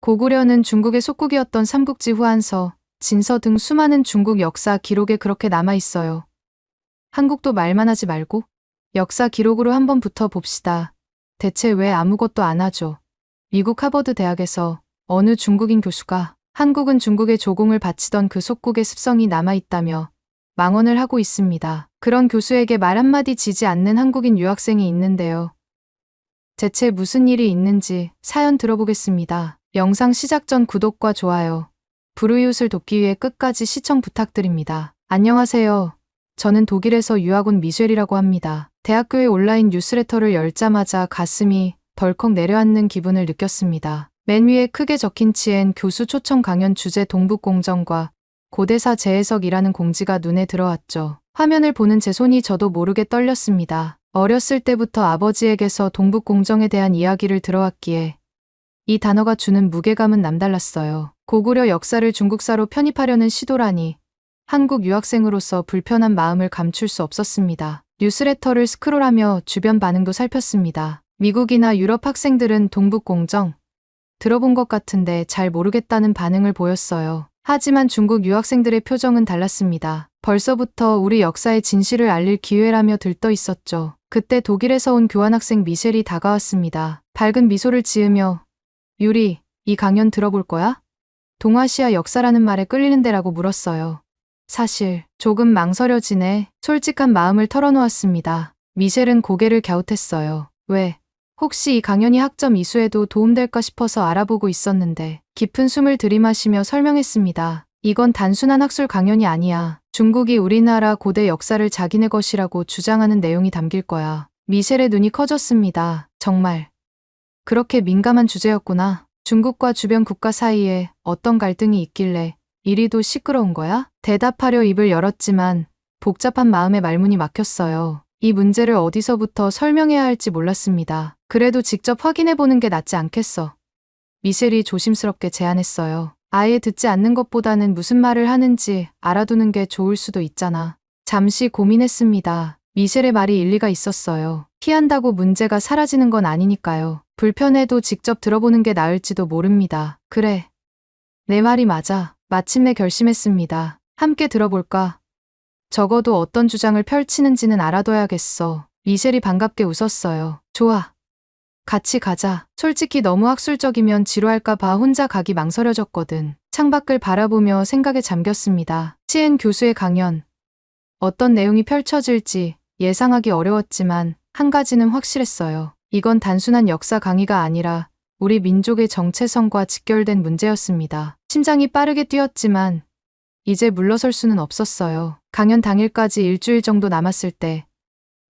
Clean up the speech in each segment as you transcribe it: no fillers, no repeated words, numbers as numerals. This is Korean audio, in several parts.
고구려는 중국의 속국이었던 삼국지 후한서, 진서 등 수많은 중국 역사 기록에 그렇게 남아있어요. 한국도 말만 하지 말고 역사 기록으로 한번 붙어봅시다. 대체 왜 아무것도 안 하죠? 미국 하버드 대학에서 어느 중국인 교수가 한국은 중국의 조공을 바치던 그 속국의 습성이 남아있다며 망언을 하고 있습니다. 그런 교수에게 말 한마디 지지 않는 한국인 유학생이 있는데요. 대체 무슨 일이 있는지 사연 들어보겠습니다. 영상 시작 전 구독과 좋아요, 불우이웃을 돕기 위해 끝까지 시청 부탁드립니다. 안녕하세요. 저는 독일에서 유학 온 미셸이라고 합니다. 대학교의 온라인 뉴스레터를 열자마자 가슴이 덜컥 내려앉는 기분을 느꼈습니다. 맨 위에 크게 적힌 CN 교수 초청 강연 주제 동북공정과 고대사 재해석이라는 공지가 눈에 들어왔죠. 화면을 보는 제 손이 저도 모르게 떨렸습니다. 어렸을 때부터 아버지에게서 동북공정에 대한 이야기를 들어왔기에 이 단어가 주는 무게감은 남달랐어요. 고구려 역사를 중국사로 편입하려는 시도라니 한국 유학생으로서 불편한 마음을 감출 수 없었습니다. 뉴스레터를 스크롤하며 주변 반응도 살폈습니다. 미국이나 유럽 학생들은 동북공정 들어본 것 같은데 잘 모르겠다는 반응을 보였어요. 하지만 중국 유학생들의 표정은 달랐습니다. 벌써부터 우리 역사의 진실을 알릴 기회라며 들떠 있었죠. 그때 독일에서 온 교환학생 미셸이 다가왔습니다. 밝은 미소를 지으며 유리, 이 강연 들어볼 거야? 동아시아 역사라는 말에 끌리는 데라고 물었어요. 사실 조금 망설여지네. 솔직한 마음을 털어놓았습니다. 미셸은 고개를 갸웃했어요. 왜? 혹시 이 강연이 학점 이수에도 도움될까 싶어서 알아보고 있었는데 깊은 숨을 들이마시며 설명했습니다. 이건 단순한 학술 강연이 아니야. 중국이 우리나라 고대 역사를 자기네 것이라고 주장하는 내용이 담길 거야. 미셸의 눈이 커졌습니다. 정말 그렇게 민감한 주제였구나. 중국과 주변 국가 사이에 어떤 갈등이 있길래 이리도 시끄러운 거야? 대답하려 입을 열었지만 복잡한 마음에 말문이 막혔어요. 이 문제를 어디서부터 설명해야 할지 몰랐습니다. 그래도 직접 확인해보는 게 낫지 않겠어? 미셸이 조심스럽게 제안했어요. 아예 듣지 않는 것보다는 무슨 말을 하는지 알아두는 게 좋을 수도 있잖아. 잠시 고민했습니다. 미셸의 말이 일리가 있었어요. 피한다고 문제가 사라지는 건 아니니까요. 불편해도 직접 들어보는 게 나을지도 모릅니다. 그래. 내 말이 맞아. 마침내 결심했습니다. 함께 들어볼까? 적어도 어떤 주장을 펼치는지는 알아둬야겠어. 미셸이 반갑게 웃었어요. 좋아. 같이 가자. 솔직히 너무 학술적이면 지루할까 봐 혼자 가기 망설여졌거든. 창밖을 바라보며 생각에 잠겼습니다. CN 교수의 강연. 어떤 내용이 펼쳐질지 예상하기 어려웠지만 한 가지는 확실했어요. 이건 단순한 역사 강의가 아니라 우리 민족의 정체성과 직결된 문제였습니다. 심장이 빠르게 뛰었지만 이제 물러설 수는 없었어요. 강연 당일까지 일주일 정도 남았을 때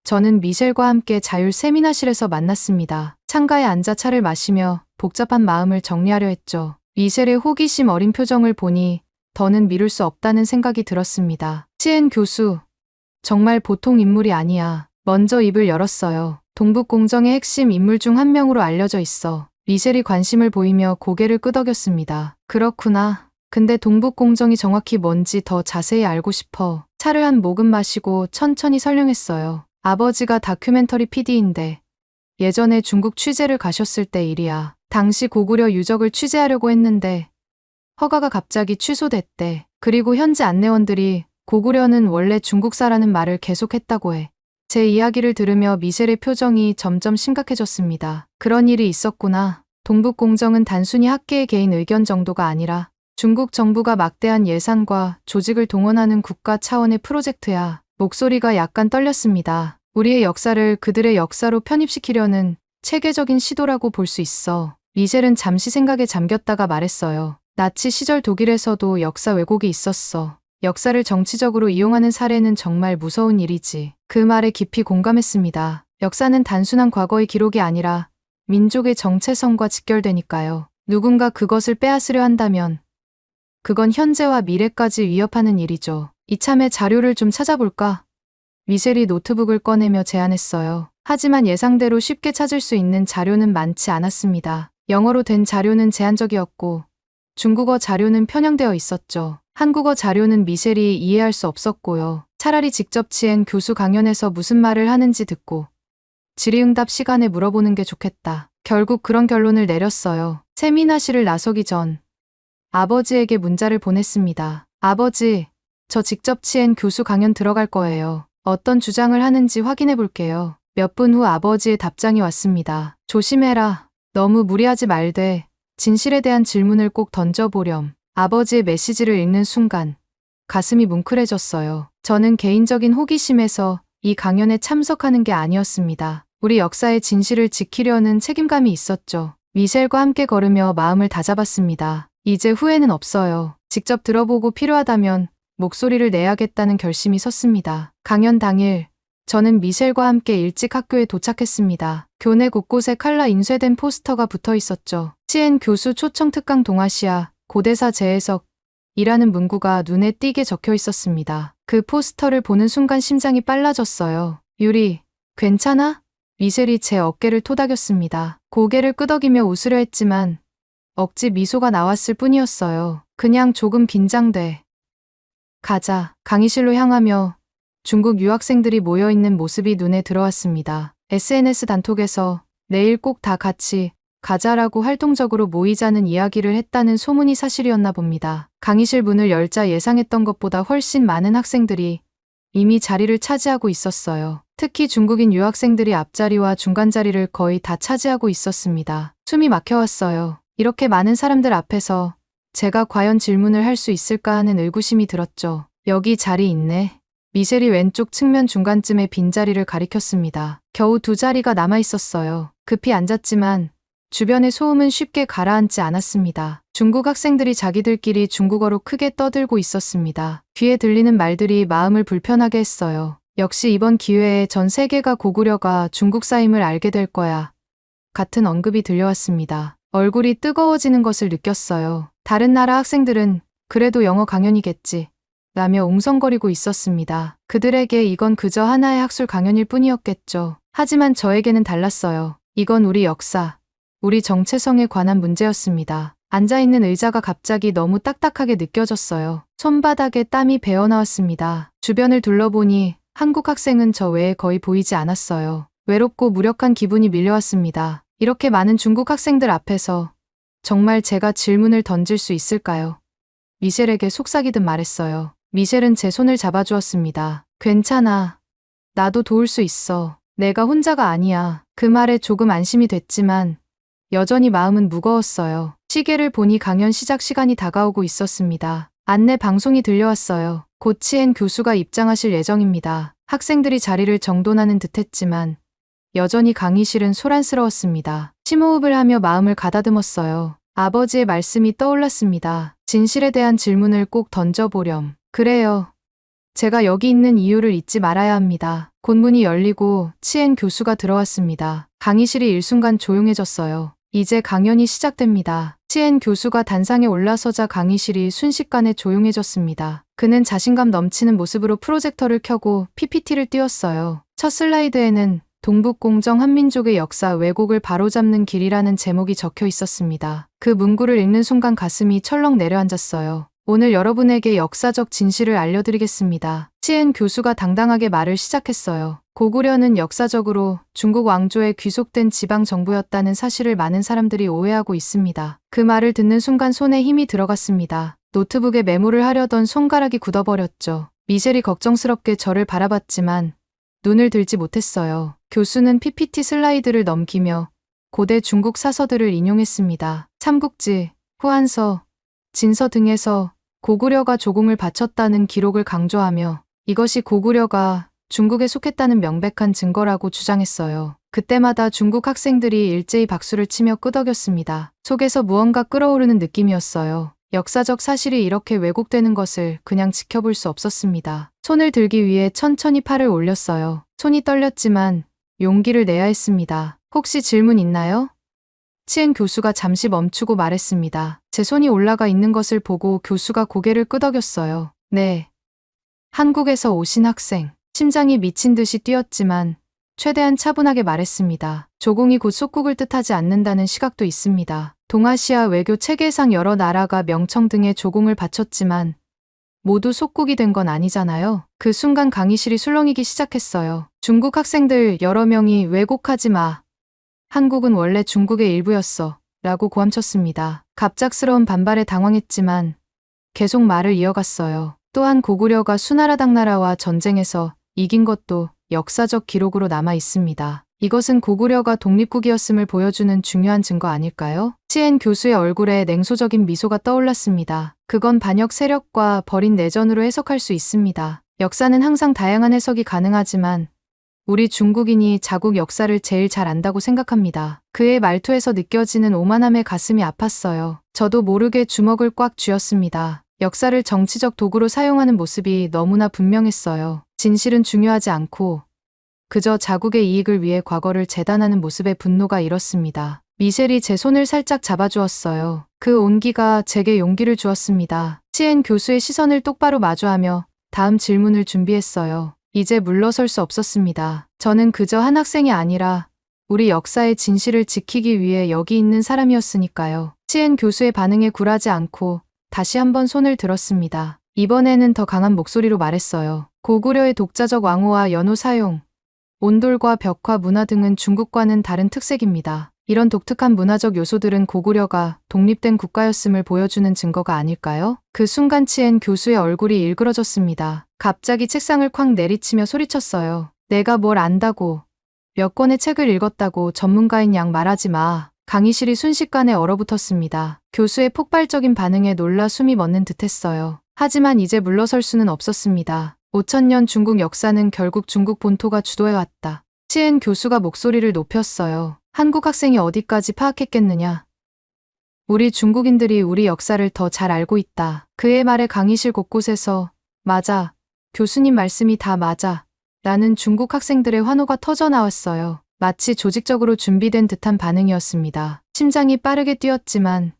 저는 미셸과 함께 자율 세미나실에서 만났습니다. 창가에 앉아 차를 마시며 복잡한 마음을 정리하려 했죠. 미셸의 호기심 어린 표정을 보니 더는 미룰 수 없다는 생각이 들었습니다. CN 교수, 정말 보통 인물이 아니야. 먼저 입을 열었어요. 동북공정의 핵심 인물 중 한 명으로 알려져 있어. 미셸이 관심을 보이며 고개를 끄덕였습니다. 그렇구나. 근데 동북공정이 정확히 뭔지 더 자세히 알고 싶어. 차를 한 모금 마시고 천천히 설명했어요. 아버지가 다큐멘터리 PD인데 예전에 중국 취재를 가셨을 때 일이야. 당시 고구려 유적을 취재하려고 했는데 허가가 갑자기 취소됐대. 그리고 현지 안내원들이 고구려는 원래 중국사라는 말을 계속했다고 해. 제 이야기를 들으며 미셸의 표정이 점점 심각해졌습니다. 그런 일이 있었구나. 동북공정은 단순히 학계의 개인 의견 정도가 아니라 중국 정부가 막대한 예산과 조직을 동원하는 국가 차원의 프로젝트야. 목소리가 약간 떨렸습니다. 우리의 역사를 그들의 역사로 편입시키려는 체계적인 시도라고 볼 수 있어. 미셸은 잠시 생각에 잠겼다가 말했어요. 나치 시절 독일에서도 역사 왜곡이 있었어. 역사를 정치적으로 이용하는 사례는 정말 무서운 일이지. 그 말에 깊이 공감했습니다. 역사는 단순한 과거의 기록이 아니라 민족의 정체성과 직결되니까요. 누군가 그것을 빼앗으려 한다면 그건 현재와 미래까지 위협하는 일이죠. 이참에 자료를 좀 찾아볼까? 미셸이 노트북을 꺼내며 제안했어요. 하지만 예상대로 쉽게 찾을 수 있는 자료는 많지 않았습니다. 영어로 된 자료는 제한적이었고 중국어 자료는 편향되어 있었죠. 한국어 자료는 미셸이 이해할 수 없었고요. 차라리 직접 CN 교수 강연에서 무슨 말을 하는지 듣고 질의응답 시간에 물어보는 게 좋겠다. 결국 그런 결론을 내렸어요. 세미나실을 나서기 전 아버지에게 문자를 보냈습니다. 아버지, 저 직접 치엔 교수 강연 들어갈 거예요. 어떤 주장을 하는지 확인해 볼게요. 몇 분 후 아버지의 답장이 왔습니다. 조심해라. 너무 무리하지 말되 진실에 대한 질문을 꼭 던져보렴. 아버지의 메시지를 읽는 순간 가슴이 뭉클해졌어요. 저는 개인적인 호기심에서 이 강연에 참석하는 게 아니었습니다. 우리 역사의 진실을 지키려는 책임감이 있었죠. 미셸과 함께 걸으며 마음을 다잡았습니다. 이제 후회는 없어요. 직접 들어보고 필요하다면 목소리를 내야겠다는 결심이 섰습니다. 강연 당일 저는 미셸과 함께 일찍 학교에 도착했습니다. 교내 곳곳에 칼라 인쇄된 포스터가 붙어 있었죠. 치엔 교수 초청 특강 동아시아 고대사 재해석이라는 문구가 눈에 띄게 적혀 있었습니다. 그 포스터를 보는 순간 심장이 빨라졌어요. 유리, 괜찮아? 미셸이 제 어깨를 토닥였습니다. 고개를 끄덕이며 웃으려 했지만 억지 미소가 나왔을 뿐이었어요. 그냥 조금 긴장돼. 가자. 강의실로 향하며 중국 유학생들이 모여있는 모습이 눈에 들어왔습니다. SNS 단톡에서 내일 꼭 다 같이 가자라고 활동적으로 모이자는 이야기를 했다는 소문이 사실이었나 봅니다. 강의실 문을 열자 예상했던 것보다 훨씬 많은 학생들이 이미 자리를 차지하고 있었어요. 특히 중국인 유학생들이 앞자리와 중간자리를 거의 다 차지하고 있었습니다. 숨이 막혀왔어요. 이렇게 많은 사람들 앞에서 제가 과연 질문을 할 수 있을까 하는 의구심이 들었죠. 여기 자리 있네. 미셸이 왼쪽 측면 중간쯤에 빈자리를 가리켰습니다. 겨우 2자리가 남아 있었어요. 급히 앉았지만 주변의 소음은 쉽게 가라앉지 않았습니다. 중국 학생들이 자기들끼리 중국어로 크게 떠들고 있었습니다. 귀에 들리는 말들이 마음을 불편하게 했어요. 역시 이번 기회에 전 세계가 고구려가 중국사임을 알게 될 거야. 같은 언급이 들려왔습니다. 얼굴이 뜨거워지는 것을 느꼈어요. 다른 나라 학생들은 그래도 영어 강연이겠지 라며 웅성거리고 있었습니다. 그들에게 이건 그저 하나의 학술 강연일 뿐이었겠죠. 하지만 저에게는 달랐어요. 이건 우리 역사, 우리 정체성에 관한 문제였습니다. 앉아있는 의자가 갑자기 너무 딱딱하게 느껴졌어요. 손바닥에 땀이 배어나왔습니다. 주변을 둘러보니 한국 학생은 저 외에 거의 보이지 않았어요. 외롭고 무력한 기분이 밀려왔습니다. 이렇게 많은 중국 학생들 앞에서 정말 제가 질문을 던질 수 있을까요? 미셸에게 속삭이듯 말했어요. 미셸은 제 손을 잡아주었습니다. 괜찮아. 나도 도울 수 있어. 내가 혼자가 아니야. 그 말에 조금 안심이 됐지만 여전히 마음은 무거웠어요. 시계를 보니 강연 시작 시간이 다가오고 있었습니다. 안내 방송이 들려왔어요. 곧 치엔 교수가 입장하실 예정입니다. 학생들이 자리를 정돈하는 듯했지만 여전히 강의실은 소란스러웠습니다. 심호흡을 하며 마음을 가다듬었어요. 아버지의 말씀이 떠올랐습니다. 진실에 대한 질문을 꼭 던져보렴. 그래요. 제가 여기 있는 이유를 잊지 말아야 합니다. 곧 문이 열리고 치엔 교수가 들어왔습니다. 강의실이 일순간 조용해졌어요. 이제 강연이 시작됩니다. 치엔 교수가 단상에 올라서자 강의실이 순식간에 조용해졌습니다. 그는 자신감 넘치는 모습으로 프로젝터를 켜고 PPT를 띄웠어요. 첫 슬라이드에는 동북공정 한민족의 역사 왜곡을 바로잡는 길이라는 제목이 적혀 있었습니다. 그 문구를 읽는 순간 가슴이 철렁 내려앉았어요. 오늘 여러분에게 역사적 진실을 알려드리겠습니다. 치엔 교수가 당당하게 말을 시작했어요. 고구려는 역사적으로 중국 왕조에 귀속된 지방 정부였다는 사실을 많은 사람들이 오해하고 있습니다. 그 말을 듣는 순간 손에 힘이 들어갔습니다. 노트북에 메모를 하려던 손가락이 굳어버렸죠. 미셸이 걱정스럽게 저를 바라봤지만 눈을 들지 못했어요. 교수는 PPT 슬라이드를 넘기며 고대 중국 사서들을 인용했습니다. 삼국지, 후한서, 진서 등에서 고구려가 조공을 바쳤다는 기록을 강조하며 이것이 고구려가 중국에 속했다는 명백한 증거라고 주장했어요. 그때마다 중국 학생들이 일제히 박수를 치며 끄덕였습니다. 속에서 무언가 끓어오르는 느낌이었어요. 역사적 사실이 이렇게 왜곡되는 것을 그냥 지켜볼 수 없었습니다. 손을 들기 위해 천천히 팔을 올렸어요. 손이 떨렸지만 용기를 내야 했습니다. 혹시 질문 있나요? 치엔 교수가 잠시 멈추고 말했습니다. 제 손이 올라가 있는 것을 보고 교수가 고개를 끄덕였어요. 네. 한국에서 오신 학생. 심장이 미친 듯이 뛰었지만 최대한 차분하게 말했습니다. 조공이 곧 속국을 뜻하지 않는다는 시각도 있습니다. 동아시아 외교 체계상 여러 나라가 명청 등의 조공을 바쳤지만 모두 속국이 된 건 아니잖아요. 그 순간 강의실이 술렁이기 시작했어요. 중국 학생들 여러 명이 왜곡하지 마. 한국은 원래 중국의 일부였어. 라고 고함쳤습니다. 갑작스러운 반발에 당황했지만 계속 말을 이어갔어요. 또한 고구려가 수나라 당나라와 전쟁에서 이긴 것도 역사적 기록으로 남아 있습니다. 이것은 고구려가 독립국이었음을 보여주는 중요한 증거 아닐까요? 치엔 교수의 얼굴에 냉소적인 미소가 떠올랐습니다. 그건 반역 세력과 벌인 내전으로 해석할 수 있습니다. 역사는 항상 다양한 해석이 가능하지만 우리 중국인이 자국 역사를 제일 잘 안다고 생각합니다. 그의 말투에서 느껴지는 오만함에 가슴이 아팠어요. 저도 모르게 주먹을 꽉 쥐었습니다. 역사를 정치적 도구로 사용하는 모습이 너무나 분명했어요. 진실은 중요하지 않고 그저 자국의 이익을 위해 과거를 재단하는 모습에 분노가 일었습니다. 미셸이 제 손을 살짝 잡아주었어요. 그 온기가 제게 용기를 주었습니다. 치엔 교수의 시선을 똑바로 마주하며 다음 질문을 준비했어요. 이제 물러설 수 없었습니다. 저는 그저 한 학생이 아니라 우리 역사의 진실을 지키기 위해 여기 있는 사람이었으니까요. 치엔 교수의 반응에 굴하지 않고 다시 한번 손을 들었습니다. 이번에는 더 강한 목소리로 말했어요. 고구려의 독자적 왕호와 연호 사용, 온돌과 벽화 문화 등은 중국과는 다른 특색입니다. 이런 독특한 문화적 요소들은 고구려가 독립된 국가였음을 보여주는 증거가 아닐까요? 그 순간 치엔 교수의 얼굴이 일그러졌습니다. 갑자기 책상을 쾅 내리치며 소리쳤어요. 내가 뭘 안다고, 몇 권의 책을 읽었다고 전문가인 양 말하지 마. 강의실이 순식간에 얼어붙었습니다. 교수의 폭발적인 반응에 놀라 숨이 멎는 듯했어요. 하지만 이제 물러설 수는 없었습니다. 5000년 중국 역사는 결국 중국 본토가 주도해왔다. 치엔 교수가 목소리를 높였어요. 한국 학생이 어디까지 파악했겠느냐. 우리 중국인들이 우리 역사를 더 잘 알고 있다. 그의 말에 강의실 곳곳에서 맞아. 교수님 말씀이 다 맞아. 라는 중국 학생들의 환호가 터져나왔어요. 마치 조직적으로 준비된 듯한 반응이었습니다. 심장이 빠르게 뛰었지만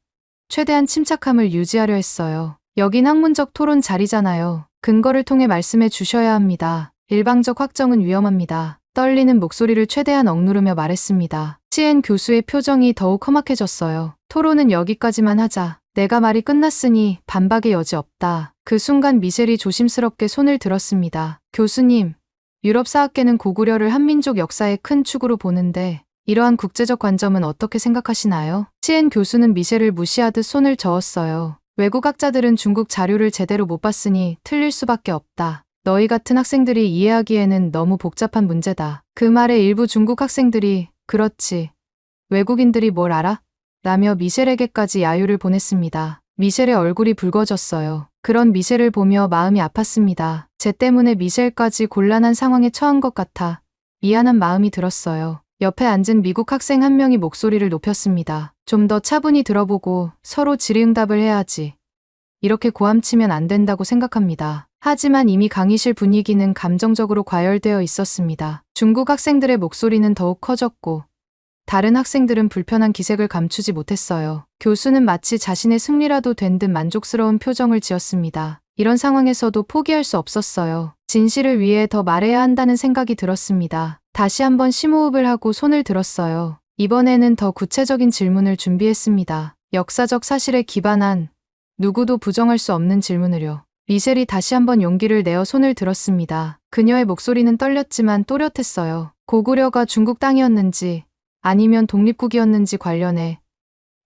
최대한 침착함을 유지하려 했어요. 여긴 학문적 토론 자리잖아요. 근거를 통해 말씀해 주셔야 합니다. 일방적 확정은 위험합니다. 떨리는 목소리를 최대한 억누르며 말했습니다. 치엔 교수의 표정이 더욱 험악해졌어요. 토론은 여기까지만 하자. 내가 말이 끝났으니 반박의 여지 없다. 그 순간 미셸이 조심스럽게 손을 들었습니다. 교수님, 유럽 사학계는 고구려를 한민족 역사의 큰 축으로 보는데 이러한 국제적 관점은 어떻게 생각하시나요? 치엔 교수는 미셸을 무시하듯 손을 저었어요. 외국학자들은 중국 자료를 제대로 못 봤으니 틀릴 수밖에 없다. 너희 같은 학생들이 이해하기에는 너무 복잡한 문제다. 그 말에 일부 중국 학생들이 그렇지. 외국인들이 뭘 알아? 라며 미셸에게까지 야유를 보냈습니다. 미셸의 얼굴이 붉어졌어요. 그런 미셸을 보며 마음이 아팠습니다. 제 때문에 미셸까지 곤란한 상황에 처한 것 같아 미안한 마음이 들었어요. 옆에 앉은 미국 학생 한 명이 목소리를 높였습니다. 좀 더 차분히 들어보고 서로 질의응답을 해야지. 이렇게 고함치면 안 된다고 생각합니다. 하지만 이미 강의실 분위기는 감정적으로 과열되어 있었습니다. 중국 학생들의 목소리는 더욱 커졌고 다른 학생들은 불편한 기색을 감추지 못했어요. 교수는 마치 자신의 승리라도 된 듯 만족스러운 표정을 지었습니다. 이런 상황에서도 포기할 수 없었어요. 진실을 위해 더 말해야 한다는 생각이 들었습니다. 다시 한번 심호흡을 하고 손을 들었어요. 이번에는 더 구체적인 질문을 준비했습니다. 역사적 사실에 기반한 누구도 부정할 수 없는 질문을요. 미셸이 다시 한번 용기를 내어 손을 들었습니다. 그녀의 목소리는 떨렸지만 또렷했어요. 고구려가 중국 땅이었는지 아니면 독립국이었는지 관련해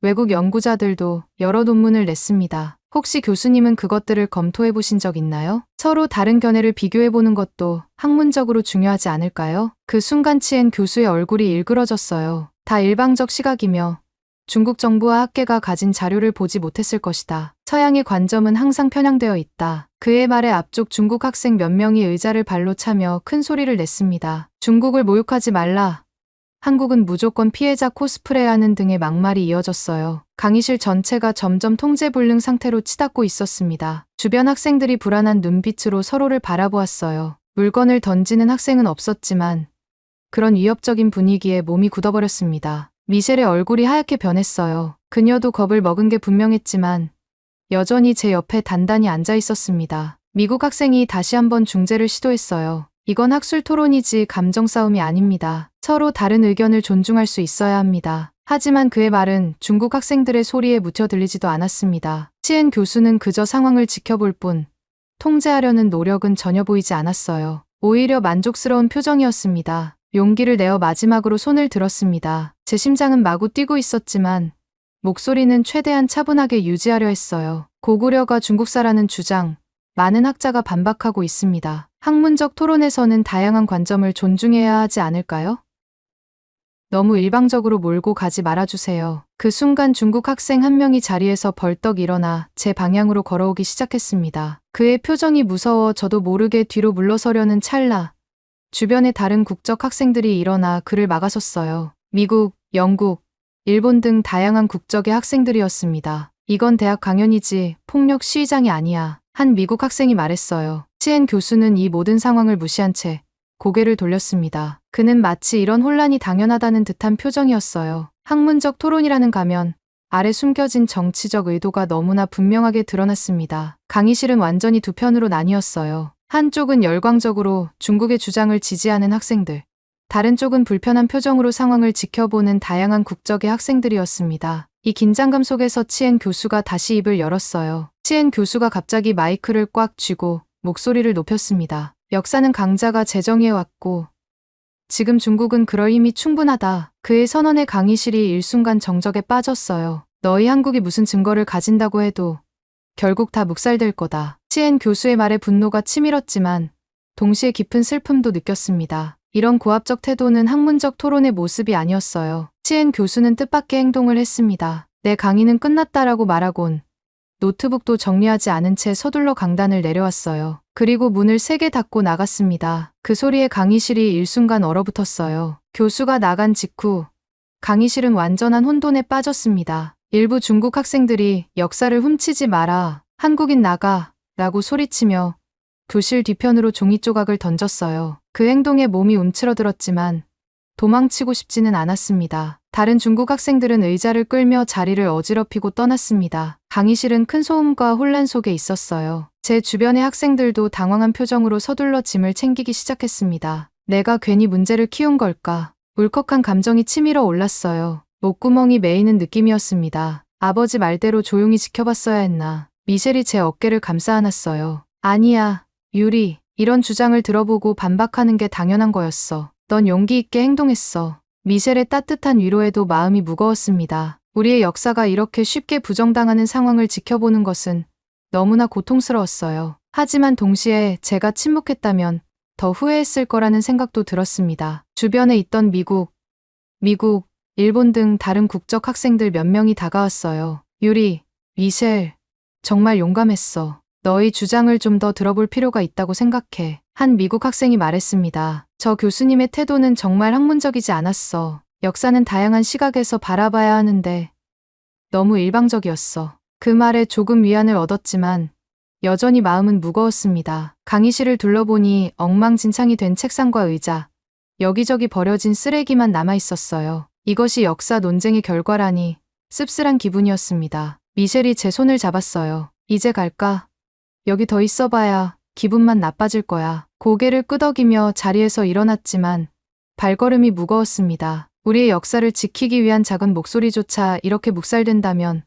외국 연구자들도 여러 논문을 냈습니다. 혹시 교수님은 그것들을 검토해 보신 적 있나요? 서로 다른 견해를 비교해 보는 것도 학문적으로 중요하지 않을까요? 그 순간 치엔 교수의 얼굴이 일그러졌어요. 다 일방적 시각이며 중국 정부와 학계가 가진 자료를 보지 못했을 것이다. 서양의 관점은 항상 편향되어 있다. 그의 말에 앞쪽 중국 학생 몇 명이 의자를 발로 차며 큰 소리를 냈습니다. 중국을 모욕하지 말라. 한국은 무조건 피해자 코스프레하는 등의 막말이 이어졌어요. 강의실 전체가 점점 통제불능 상태로 치닫고 있었습니다. 주변 학생들이 불안한 눈빛으로 서로를 바라보았어요. 물건을 던지는 학생은 없었지만 그런 위협적인 분위기에 몸이 굳어버렸습니다. 미셸의 얼굴이 하얗게 변했어요. 그녀도 겁을 먹은 게 분명했지만 여전히 제 옆에 단단히 앉아 있었습니다. 미국 학생이 다시 한번 중재를 시도했어요. 이건 학술 토론이지 감정 싸움이 아닙니다. 서로 다른 의견을 존중할 수 있어야 합니다. 하지만 그의 말은 중국 학생들의 소리에 묻혀 들리지도 않았습니다. 치엔 교수는 그저 상황을 지켜볼 뿐 통제하려는 노력은 전혀 보이지 않았어요. 오히려 만족스러운 표정이었습니다. 용기를 내어 마지막으로 손을 들었습니다. 제 심장은 마구 뛰고 있었지만 목소리는 최대한 차분하게 유지하려 했어요. 고구려가 중국사라는 주장, 많은 학자가 반박하고 있습니다. 학문적 토론에서는 다양한 관점을 존중해야 하지 않을까요? 너무 일방적으로 몰고 가지 말아주세요. 그 순간 중국 학생 한 명이 자리에서 벌떡 일어나 제 방향으로 걸어오기 시작했습니다. 그의 표정이 무서워 저도 모르게 뒤로 물러서려는 찰나 주변의 다른 국적 학생들이 일어나 그를 막아섰어요. 미국, 영국, 일본 등 다양한 국적의 학생들이었습니다. 이건 대학 강연이지 폭력 시위장이 아니야. 한 미국 학생이 말했어요. 치엔 교수는 이 모든 상황을 무시한 채 고개를 돌렸습니다. 그는 마치 이런 혼란이 당연하다는 듯한 표정이었어요. 학문적 토론이라는 가면 아래 숨겨진 정치적 의도가 너무나 분명하게 드러났습니다. 강의실은 완전히 두 편으로 나뉘었어요. 한쪽은 열광적으로 중국의 주장을 지지하는 학생들, 다른 쪽은 불편한 표정으로 상황을 지켜보는 다양한 국적의 학생들이었습니다. 이 긴장감 속에서 치엔 교수가 다시 입을 열었어요. 치엔 교수가 갑자기 마이크를 꽉 쥐고 목소리를 높였습니다. 역사는 강자가 제정해왔고 지금 중국은 그럴 힘이 충분하다. 그의 선언에 강의실이 일순간 정적에 빠졌어요. 너희 한국이 무슨 증거를 가진다고 해도 결국 다 묵살될 거다. 치엔 교수의 말에 분노가 치밀었지만 동시에 깊은 슬픔도 느꼈습니다. 이런 고압적 태도는 학문적 토론의 모습이 아니었어요. 치엔 교수는 뜻밖의 행동을 했습니다. 내 강의는 끝났다라고 말하곤 노트북도 정리하지 않은 채 서둘러 강단을 내려왔어요. 그리고 문을 세게 닫고 나갔습니다. 그 소리에 강의실이 일순간 얼어붙었어요. 교수가 나간 직후 강의실은 완전한 혼돈에 빠졌습니다. 일부 중국 학생들이 역사를 훔치지 마라, 한국인 나가 라고 소리치며 교실 뒤편으로 종이 조각을 던졌어요. 그 행동에 몸이 움츠러들었지만 도망치고 싶지는 않았습니다. 다른 중국 학생들은 의자를 끌며 자리를 어지럽히고 떠났습니다. 강의실은 큰 소음과 혼란 속에 있었어요. 제 주변의 학생들도 당황한 표정으로 서둘러 짐을 챙기기 시작했습니다. 내가 괜히 문제를 키운 걸까? 울컥한 감정이 치밀어 올랐어요. 목구멍이 메이는 느낌이었습니다. 아버지 말대로 조용히 지켜봤어야 했나. 미셸이 제 어깨를 감싸 안았어요. 아니야, 유리. 이런 주장을 들어보고 반박하는 게 당연한 거였어. 넌 용기 있게 행동했어. 미셸의 따뜻한 위로에도 마음이 무거웠습니다. 우리의 역사가 이렇게 쉽게 부정당하는 상황을 지켜보는 것은 너무나 고통스러웠어요. 하지만 동시에 제가 침묵했다면 더 후회했을 거라는 생각도 들었습니다. 주변에 있던 미국, 일본 등 다른 국적 학생들 몇 명이 다가왔어요. 유리, 미셸, 정말 용감했어. 너희 주장을 좀 더 들어볼 필요가 있다고 생각해. 한 미국 학생이 말했습니다. 저 교수님의 태도는 정말 학문적이지 않았어. 역사는 다양한 시각에서 바라봐야 하는데 너무 일방적이었어. 그 말에 조금 위안을 얻었지만 여전히 마음은 무거웠습니다. 강의실을 둘러보니 엉망진창이 된 책상과 의자, 여기저기 버려진 쓰레기만 남아있었어요. 이것이 역사 논쟁의 결과라니 씁쓸한 기분이었습니다. 미셸이 제 손을 잡았어요. 이제 갈까? 여기 더 있어봐야 기분만 나빠질 거야. 고개를 끄덕이며 자리에서 일어났지만 발걸음이 무거웠습니다. 우리의 역사를 지키기 위한 작은 목소리조차 이렇게 묵살된다면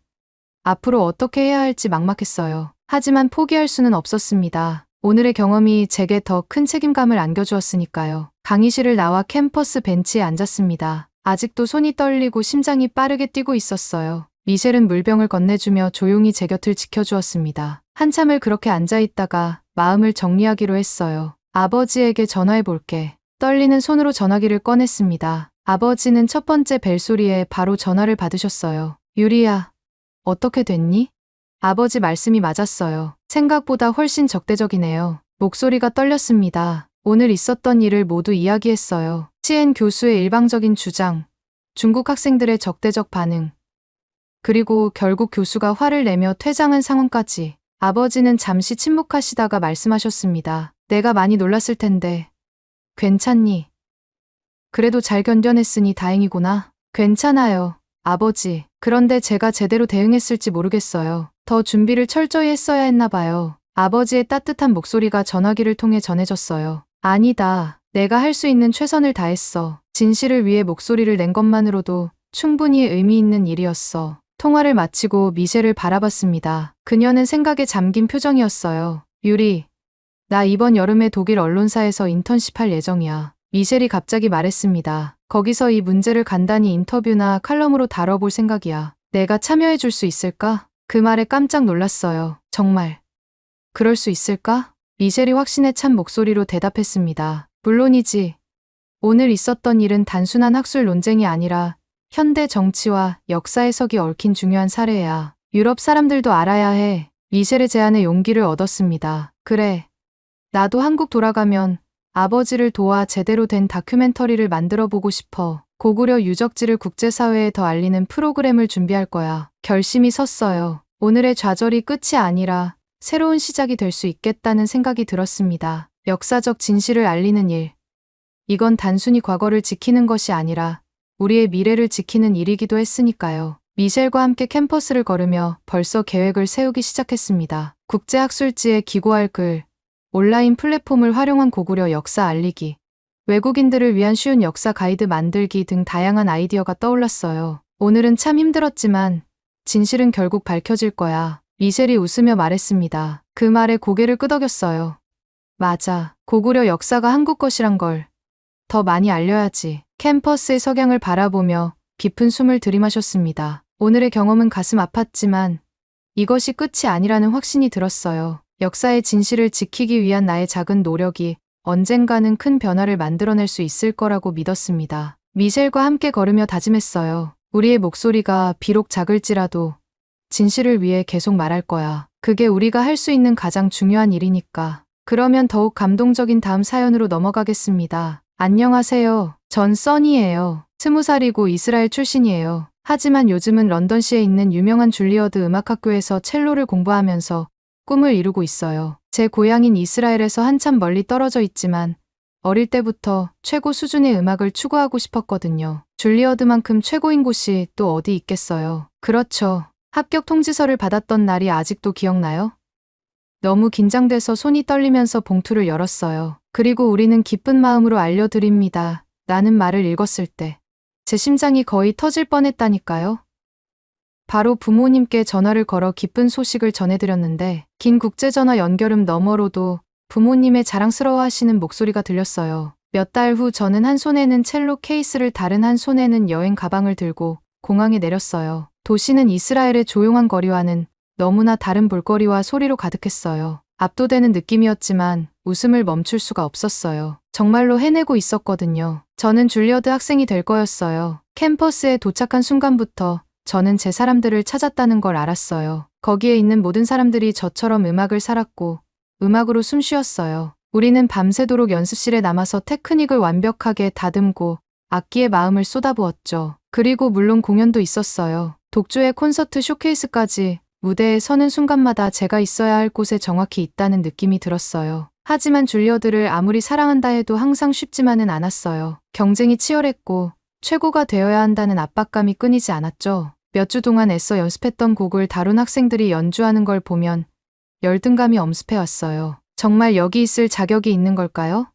앞으로 어떻게 해야 할지 막막했어요. 하지만 포기할 수는 없었습니다. 오늘의 경험이 제게 더 큰 책임감을 안겨주었으니까요. 강의실을 나와 캠퍼스 벤치에 앉았습니다. 아직도 손이 떨리고 심장이 빠르게 뛰고 있었어요. 미셸은 물병을 건네주며 조용히 제 곁을 지켜주었습니다. 한참을 그렇게 앉아있다가 마음을 정리하기로 했어요. 아버지에게 전화해볼게. 떨리는 손으로 전화기를 꺼냈습니다. 아버지는 첫 번째 벨소리에 바로 전화를 받으셨어요. 유리야, 어떻게 됐니? 아버지 말씀이 맞았어요. 생각보다 훨씬 적대적이네요. 목소리가 떨렸습니다. 오늘 있었던 일을 모두 이야기했어요. 치엔 교수의 일방적인 주장, 중국 학생들의 적대적 반응, 그리고 결국 교수가 화를 내며 퇴장한 상황까지. 아버지는 잠시 침묵하시다가 말씀하셨습니다. 내가 많이 놀랐을 텐데. 괜찮니? 그래도 잘 견뎌냈으니 다행이구나. 괜찮아요, 아버지. 그런데 제가 제대로 대응했을지 모르겠어요. 더 준비를 철저히 했어야 했나 봐요. 아버지의 따뜻한 목소리가 전화기를 통해 전해졌어요. 아니다. 내가 할 수 있는 최선을 다했어. 진실을 위해 목소리를 낸 것만으로도 충분히 의미 있는 일이었어. 통화를 마치고 미셸을 바라봤습니다. 그녀는 생각에 잠긴 표정이었어요. 유리, 나 이번 여름에 독일 언론사에서 인턴십 할 예정이야. 미셸이 갑자기 말했습니다. 거기서 이 문제를 간단히 인터뷰나 칼럼으로 다뤄볼 생각이야. 내가 참여해 줄 수 있을까? 그 말에 깜짝 놀랐어요. 정말. 그럴 수 있을까? 미셸이 확신에 찬 목소리로 대답했습니다. 물론이지. 오늘 있었던 일은 단순한 학술 논쟁이 아니라 현대 정치와 역사 해석이 얽힌 중요한 사례야. 유럽 사람들도 알아야 해. 미셸의 제안에 용기를 얻었습니다. 그래. 나도 한국 돌아가면 아버지를 도와 제대로 된 다큐멘터리를 만들어 보고 싶어. 고구려 유적지를 국제사회에 더 알리는 프로그램을 준비할 거야. 결심이 섰어요. 오늘의 좌절이 끝이 아니라 새로운 시작이 될 수 있겠다는 생각이 들었습니다. 역사적 진실을 알리는 일. 이건 단순히 과거를 지키는 것이 아니라 우리의 미래를 지키는 일이기도 했으니까요. 미셸과 함께 캠퍼스를 걸으며 벌써 계획을 세우기 시작했습니다. 국제학술지에 기고할 글, 온라인 플랫폼을 활용한 고구려 역사 알리기, 외국인들을 위한 쉬운 역사 가이드 만들기 등 다양한 아이디어가 떠올랐어요. 오늘은 참 힘들었지만 진실은 결국 밝혀질 거야. 미셸이 웃으며 말했습니다. 그 말에 고개를 끄덕였어요. 맞아. 고구려 역사가 한국 것이란 걸 더 많이 알려야지. 캠퍼스의 석양을 바라보며 깊은 숨을 들이마셨습니다. 오늘의 경험은 가슴 아팠지만 이것이 끝이 아니라는 확신이 들었어요. 역사의 진실을 지키기 위한 나의 작은 노력이 언젠가는 큰 변화를 만들어낼 수 있을 거라고 믿었습니다. 미셸과 함께 걸으며 다짐했어요. 우리의 목소리가 비록 작을지라도 진실을 위해 계속 말할 거야. 그게 우리가 할 수 있는 가장 중요한 일이니까. 그러면 더욱 감동적인 다음 사연으로 넘어가겠습니다. 안녕하세요. 전 써니예요. 20살이고 이스라엘 출신이에요. 하지만 요즘은 런던시에 있는 유명한 줄리어드 음악학교에서 첼로를 공부하면서 꿈을 이루고 있어요. 제 고향인 이스라엘에서 한참 멀리 떨어져 있지만 어릴 때부터 최고 수준의 음악을 추구하고 싶었거든요. 줄리어드만큼 최고인 곳이 또 어디 있겠어요. 그렇죠. 합격 통지서를 받았던 날이 아직도 기억나요? 너무 긴장돼서 손이 떨리면서 봉투를 열었어요. 그리고 우리는 기쁜 마음으로 알려드립니다. 라는 말을 읽었을 때 제 심장이 거의 터질 뻔했다니까요. 바로 부모님께 전화를 걸어 기쁜 소식을 전해드렸는데 긴 국제전화 연결음 너머로도 부모님의 자랑스러워하시는 목소리가 들렸어요. 몇 달 후 저는 한 손에는 첼로 케이스를 다른 한 손에는 여행 가방을 들고 공항에 내렸어요. 도시는 이스라엘의 조용한 거리와는 너무나 다른 볼거리와 소리로 가득했어요. 압도되는 느낌이었지만 웃음을 멈출 수가 없었어요. 정말로 해내고 있었거든요. 저는 줄리어드 학생이 될 거였어요. 캠퍼스에 도착한 순간부터 저는 제 사람들을 찾았다는 걸 알았어요. 거기에 있는 모든 사람들이 저처럼 음악을 살았고 음악으로 숨 쉬었어요. 우리는 밤새도록 연습실에 남아서 테크닉을 완벽하게 다듬고 악기에 마음을 쏟아부었죠. 그리고 물론 공연도 있었어요. 독주의 콘서트 쇼케이스까지. 무대에 서는 순간마다 제가 있어야 할 곳에 정확히 있다는 느낌이 들었어요. 하지만 줄리어드를 아무리 사랑한다 해도 항상 쉽지만은 않았어요. 경쟁이 치열했고 최고가 되어야 한다는 압박감이 끊이지 않았죠. 몇 주 동안 애써 연습했던 곡을 다른 학생들이 연주하는 걸 보면 열등감이 엄습해왔어요. 정말 여기 있을 자격이 있는 걸까요?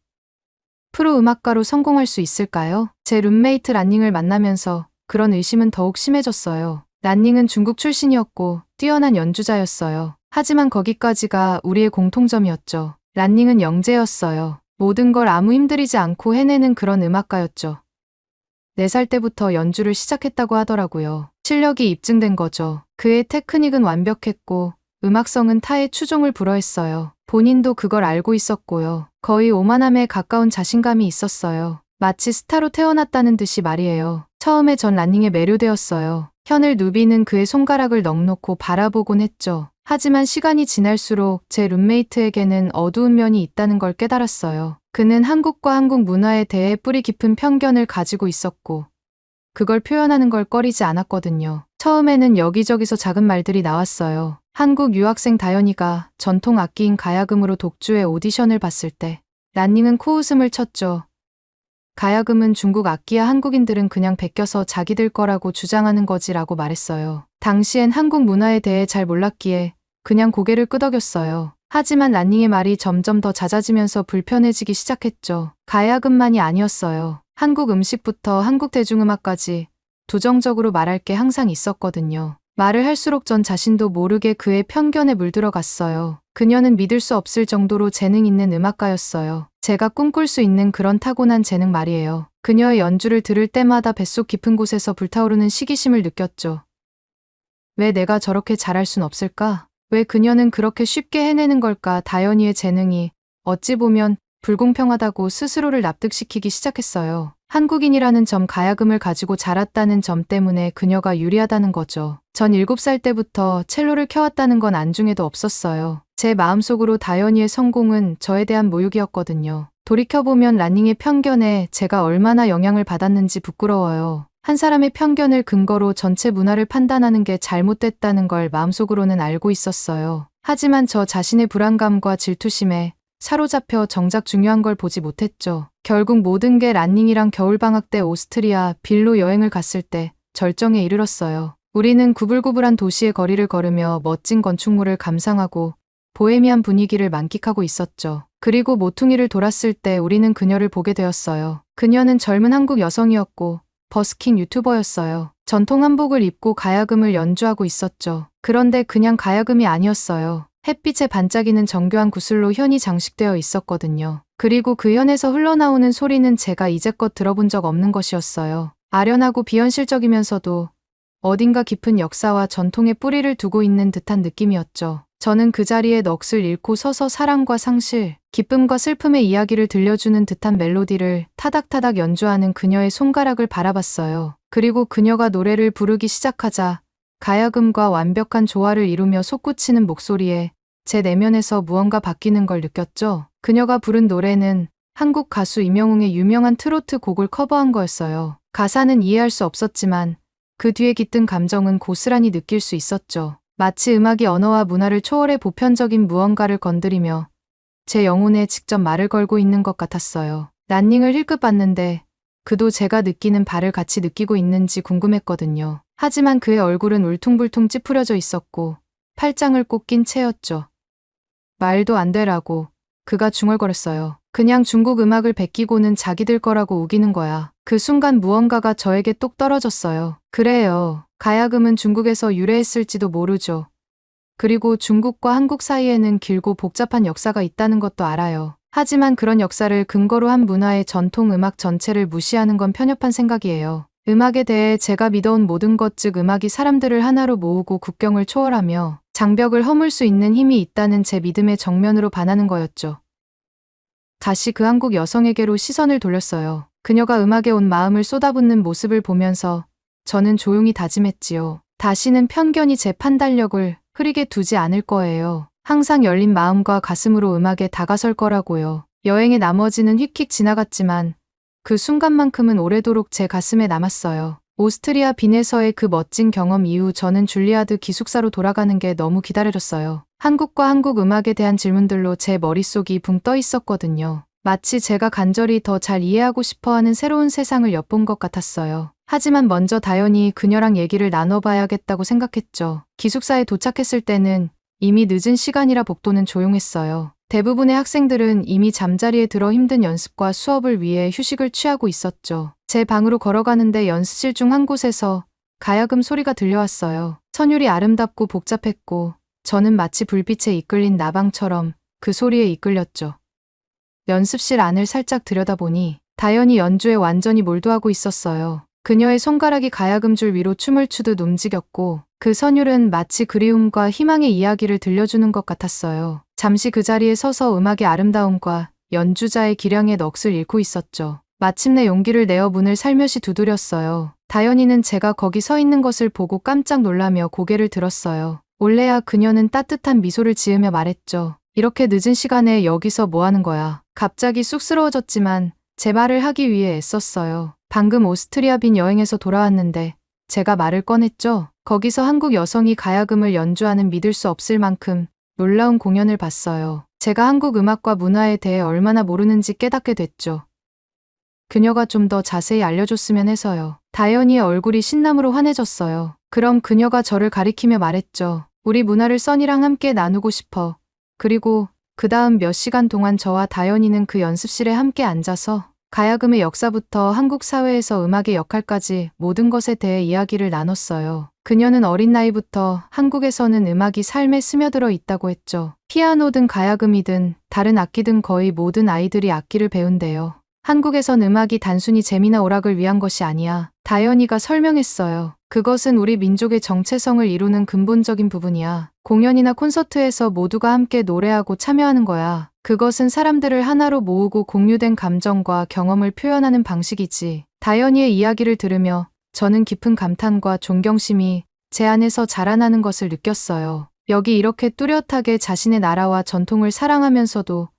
프로 음악가로 성공할 수 있을까요? 제 룸메이트 란닝을 만나면서 그런 의심은 더욱 심해졌어요. 란닝은 중국 출신이었고 뛰어난 연주자였어요. 하지만 거기까지가 우리의 공통점이었죠. 란닝은 영재였어요. 모든 걸 아무 힘들이지 않고 해내는 그런 음악가였죠. 4살 때부터 연주를 시작했다고 하더라고요. 실력이 입증된 거죠. 그의 테크닉은 완벽했고 음악성은 타의 추종을 불허했어요. 본인도 그걸 알고 있었고요. 거의 오만함에 가까운 자신감이 있었어요. 마치 스타로 태어났다는 듯이 말이에요. 처음에 전 란닝에 매료되었어요. 현을 누비는 그의 손가락을 넋놓고 바라보곤 했죠. 하지만 시간이 지날수록 제 룸메이트에게는 어두운 면이 있다는 걸 깨달았어요. 그는 한국과 한국 문화에 대해 뿌리 깊은 편견을 가지고 있었고 그걸 표현하는 걸 꺼리지 않았거든요. 처음에는 여기저기서 작은 말들이 나왔어요. 한국 유학생 다현이가 전통 악기인 가야금으로 독주의 오디션을 봤을 때 란닝은 코웃음을 쳤죠. 가야금은 중국 악기야 한국인들은 그냥 베껴서 자기들 거라고 주장하는 거지라고 말했어요. 당시엔 한국 문화에 대해 잘 몰랐기에 그냥 고개를 끄덕였어요. 하지만 란닝의 말이 점점 더 잦아지면서 불편해지기 시작했죠. 가야금만이 아니었어요. 한국 음식부터 한국 대중음악까지 부정적으로 말할 게 항상 있었거든요. 말을 할수록 전 자신도 모르게 그의 편견에 물들어갔어요. 그녀는 믿을 수 없을 정도로 재능 있는 음악가였어요. 제가 꿈꿀 수 있는 그런 타고난 재능 말이에요. 그녀의 연주를 들을 때마다 뱃속 깊은 곳에서 불타오르는 시기심을 느꼈죠. 왜 내가 저렇게 잘할 순 없을까? 왜 그녀는 그렇게 쉽게 해내는 걸까? 다현이의 재능이 어찌 보면 불공평하다고 스스로를 납득시키기 시작했어요. 한국인이라는 점, 가야금을 가지고 자랐다는 점 때문에 그녀가 유리하다는 거죠. 전 7살 때부터 첼로를 켜왔다는 건 안중에도 없었어요. 제 마음속으로 다현이의 성공은 저에 대한 모욕이었거든요. 돌이켜보면 란닝의 편견에 제가 얼마나 영향을 받았는지 부끄러워요. 한 사람의 편견을 근거로 전체 문화를 판단하는 게 잘못됐다는 걸 마음속으로는 알고 있었어요. 하지만 저 자신의 불안감과 질투심에 사로잡혀 정작 중요한 걸 보지 못했죠. 결국 모든 게 란닝이랑 겨울방학 때 오스트리아 빌로 여행을 갔을 때 절정에 이르렀어요. 우리는 구불구불한 도시의 거리를 걸으며 멋진 건축물을 감상하고 보헤미안 분위기를 만끽하고 있었죠. 그리고 모퉁이를 돌았을 때 우리는 그녀를 보게 되었어요. 그녀는 젊은 한국 여성이었고 버스킹 유튜버였어요. 전통 한복을 입고 가야금을 연주하고 있었죠. 그런데 그냥 가야금이 아니었어요. 햇빛에 반짝이는 정교한 구슬로 현이 장식되어 있었거든요. 그리고 그 현에서 흘러나오는 소리는 제가 이제껏 들어본 적 없는 것이었어요. 아련하고 비현실적이면서도 어딘가 깊은 역사와 전통의 뿌리를 두고 있는 듯한 느낌이었죠. 저는 그 자리에 넋을 잃고 서서 사랑과 상실, 기쁨과 슬픔의 이야기를 들려주는 듯한 멜로디를 타닥타닥 연주하는 그녀의 손가락을 바라봤어요. 그리고 그녀가 노래를 부르기 시작하자 가야금과 완벽한 조화를 이루며 솟구치는 목소리에 제 내면에서 무언가 바뀌는 걸 느꼈죠. 그녀가 부른 노래는 한국 가수 임영웅의 유명한 트로트 곡을 커버한 거였어요. 가사는 이해할 수 없었지만 그 뒤에 깃든 감정은 고스란히 느낄 수 있었죠. 마치 음악이 언어와 문화를 초월해 보편적인 무언가를 건드리며 제 영혼에 직접 말을 걸고 있는 것 같았어요. 란닝을 힐끗 봤는데 그도 제가 느끼는 바를 같이 느끼고 있는지 궁금했거든요. 하지만 그의 얼굴은 울퉁불퉁 찌푸려져 있었고 팔짱을 꼭 낀 채였죠. 말도 안 되라고 그가 중얼거렸어요. 그냥 중국 음악을 베끼고는 자기들 거라고 우기는 거야. 그 순간 무언가가 저에게 똑 떨어졌어요. 그래요. 가야금은 중국에서 유래했을지도 모르죠. 그리고 중국과 한국 사이에는 길고 복잡한 역사가 있다는 것도 알아요. 하지만 그런 역사를 근거로 한 문화의 전통 음악 전체를 무시하는 건 편협한 생각이에요. 음악에 대해 제가 믿어온 모든 것, 즉 음악이 사람들을 하나로 모으고 국경을 초월하며 장벽을 허물 수 있는 힘이 있다는 제 믿음에 정면으로 반하는 거였죠. 다시 그 한국 여성에게로 시선을 돌렸어요. 그녀가 음악에 온 마음을 쏟아붓는 모습을 보면서 저는 조용히 다짐했지요. 다시는 편견이 제 판단력을 흐리게 두지 않을 거예요. 항상 열린 마음과 가슴으로 음악에 다가설 거라고요. 여행의 나머지는 휙휙 지나갔지만 그 순간만큼은 오래도록 제 가슴에 남았어요. 오스트리아 빈에서의 그 멋진 경험 이후 저는 줄리아드 기숙사로 돌아가는 게 너무 기다려졌어요. 한국과 한국 음악에 대한 질문들로 제 머릿속이 붕 떠 있었거든요. 마치 제가 간절히 더 잘 이해하고 싶어하는 새로운 세상을 엿본 것 같았어요. 하지만 먼저 다현이 그녀랑 얘기를 나눠봐야겠다고 생각했죠. 기숙사에 도착했을 때는 이미 늦은 시간이라 복도는 조용했어요. 대부분의 학생들은 이미 잠자리에 들어 힘든 연습과 수업을 위해 휴식을 취하고 있었죠. 제 방으로 걸어가는데 연습실 중 한 곳에서 가야금 소리가 들려왔어요. 선율이 아름답고 복잡했고 저는 마치 불빛에 이끌린 나방처럼 그 소리에 이끌렸죠. 연습실 안을 살짝 들여다보니 다현이 연주에 완전히 몰두하고 있었어요. 그녀의 손가락이 가야금 줄 위로 춤을 추듯 움직였고 그 선율은 마치 그리움과 희망의 이야기를 들려주는 것 같았어요. 잠시 그 자리에 서서 음악의 아름다움과 연주자의 기량에 넋을 잃고 있었죠. 마침내 용기를 내어 문을 살며시 두드렸어요. 다현이는 제가 거기 서 있는 것을 보고 깜짝 놀라며 고개를 들었어요. 올레야 그녀는 따뜻한 미소를 지으며 말했죠. 이렇게 늦은 시간에 여기서 뭐 하는 거야? 갑자기 쑥스러워졌지만 제 말을 하기 위해 애썼어요. 방금 오스트리아 빈 여행에서 돌아왔는데 제가 말을 꺼냈죠. 거기서 한국 여성이 가야금을 연주하는 믿을 수 없을 만큼 놀라운 공연을 봤어요. 제가 한국 음악과 문화에 대해 얼마나 모르는지 깨닫게 됐죠. 그녀가 좀 더 자세히 알려줬으면 해서요. 다현이의 얼굴이 신남으로 환해졌어요. 그럼 그녀가 저를 가리키며 말했죠. 우리 문화를 써니랑 함께 나누고 싶어. 그리고 그 다음 몇 시간 동안 저와 다현이는 그 연습실에 함께 앉아서 가야금의 역사부터 한국 사회에서 음악의 역할까지 모든 것에 대해 이야기를 나눴어요. 그녀는 어린 나이부터 한국에서는 음악이 삶에 스며들어 있다고 했죠. 피아노든 가야금이든 다른 악기든 거의 모든 아이들이 악기를 배운대요. 한국에선 음악이 단순히 재미나 오락을 위한 것이 아니야. 다연이가 설명했어요. 그것은 우리 민족의 정체성을 이루는 근본적인 부분이야. 공연이나 콘서트에서 모두가 함께 노래하고 참여하는 거야. 그것은 사람들을 하나로 모으고 공유된 감정과 경험을 표현하는 방식이지. 다연이의 이야기를 들으며 저는 깊은 감탄과 존경심이 제 안에서 자라나는 것을 느꼈어요. 여기 이렇게 뚜렷하게 자신의 나라와 전통을 사랑하면서도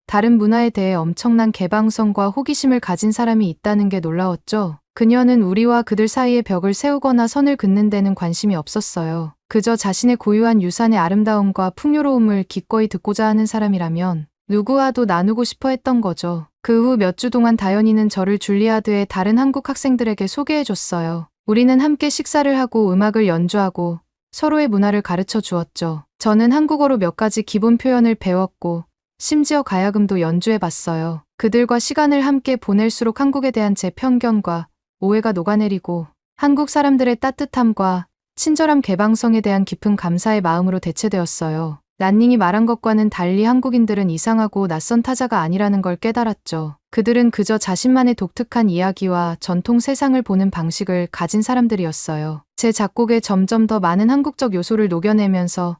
다른 문화에 대해 엄청난 개방성과 호기심을 가진 사람이 있다는 게 놀라웠죠. 그녀는 우리와 그들 사이에 벽을 세우거나 선을 긋는 데는 관심이 없었어요. 그저 자신의 고유한 유산의 아름다움과 풍요로움을 기꺼이 듣고자 하는 사람이라면 누구와도 나누고 싶어 했던 거죠. 그 후 몇 주 동안 다연이는 저를 줄리아드의 다른 한국 학생들에게 소개해줬어요. 우리는 함께 식사를 하고 음악을 연주하고 서로의 문화를 가르쳐 주었죠. 저는 한국어로 몇 가지 기본 표현을 배웠고 심지어 가야금도 연주해봤어요. 그들과 시간을 함께 보낼수록 한국에 대한 제 편견과 오해가 녹아내리고 한국 사람들의 따뜻함과 친절함 개방성에 대한 깊은 감사의 마음으로 대체되었어요. 란닝이 말한 것과는 달리 한국인들은 이상하고 낯선 타자가 아니라는 걸 깨달았죠. 그들은 그저 자신만의 독특한 이야기와 전통 세상을 보는 방식을 가진 사람들이었어요. 제 작곡에 점점 더 많은 한국적 요소를 녹여내면서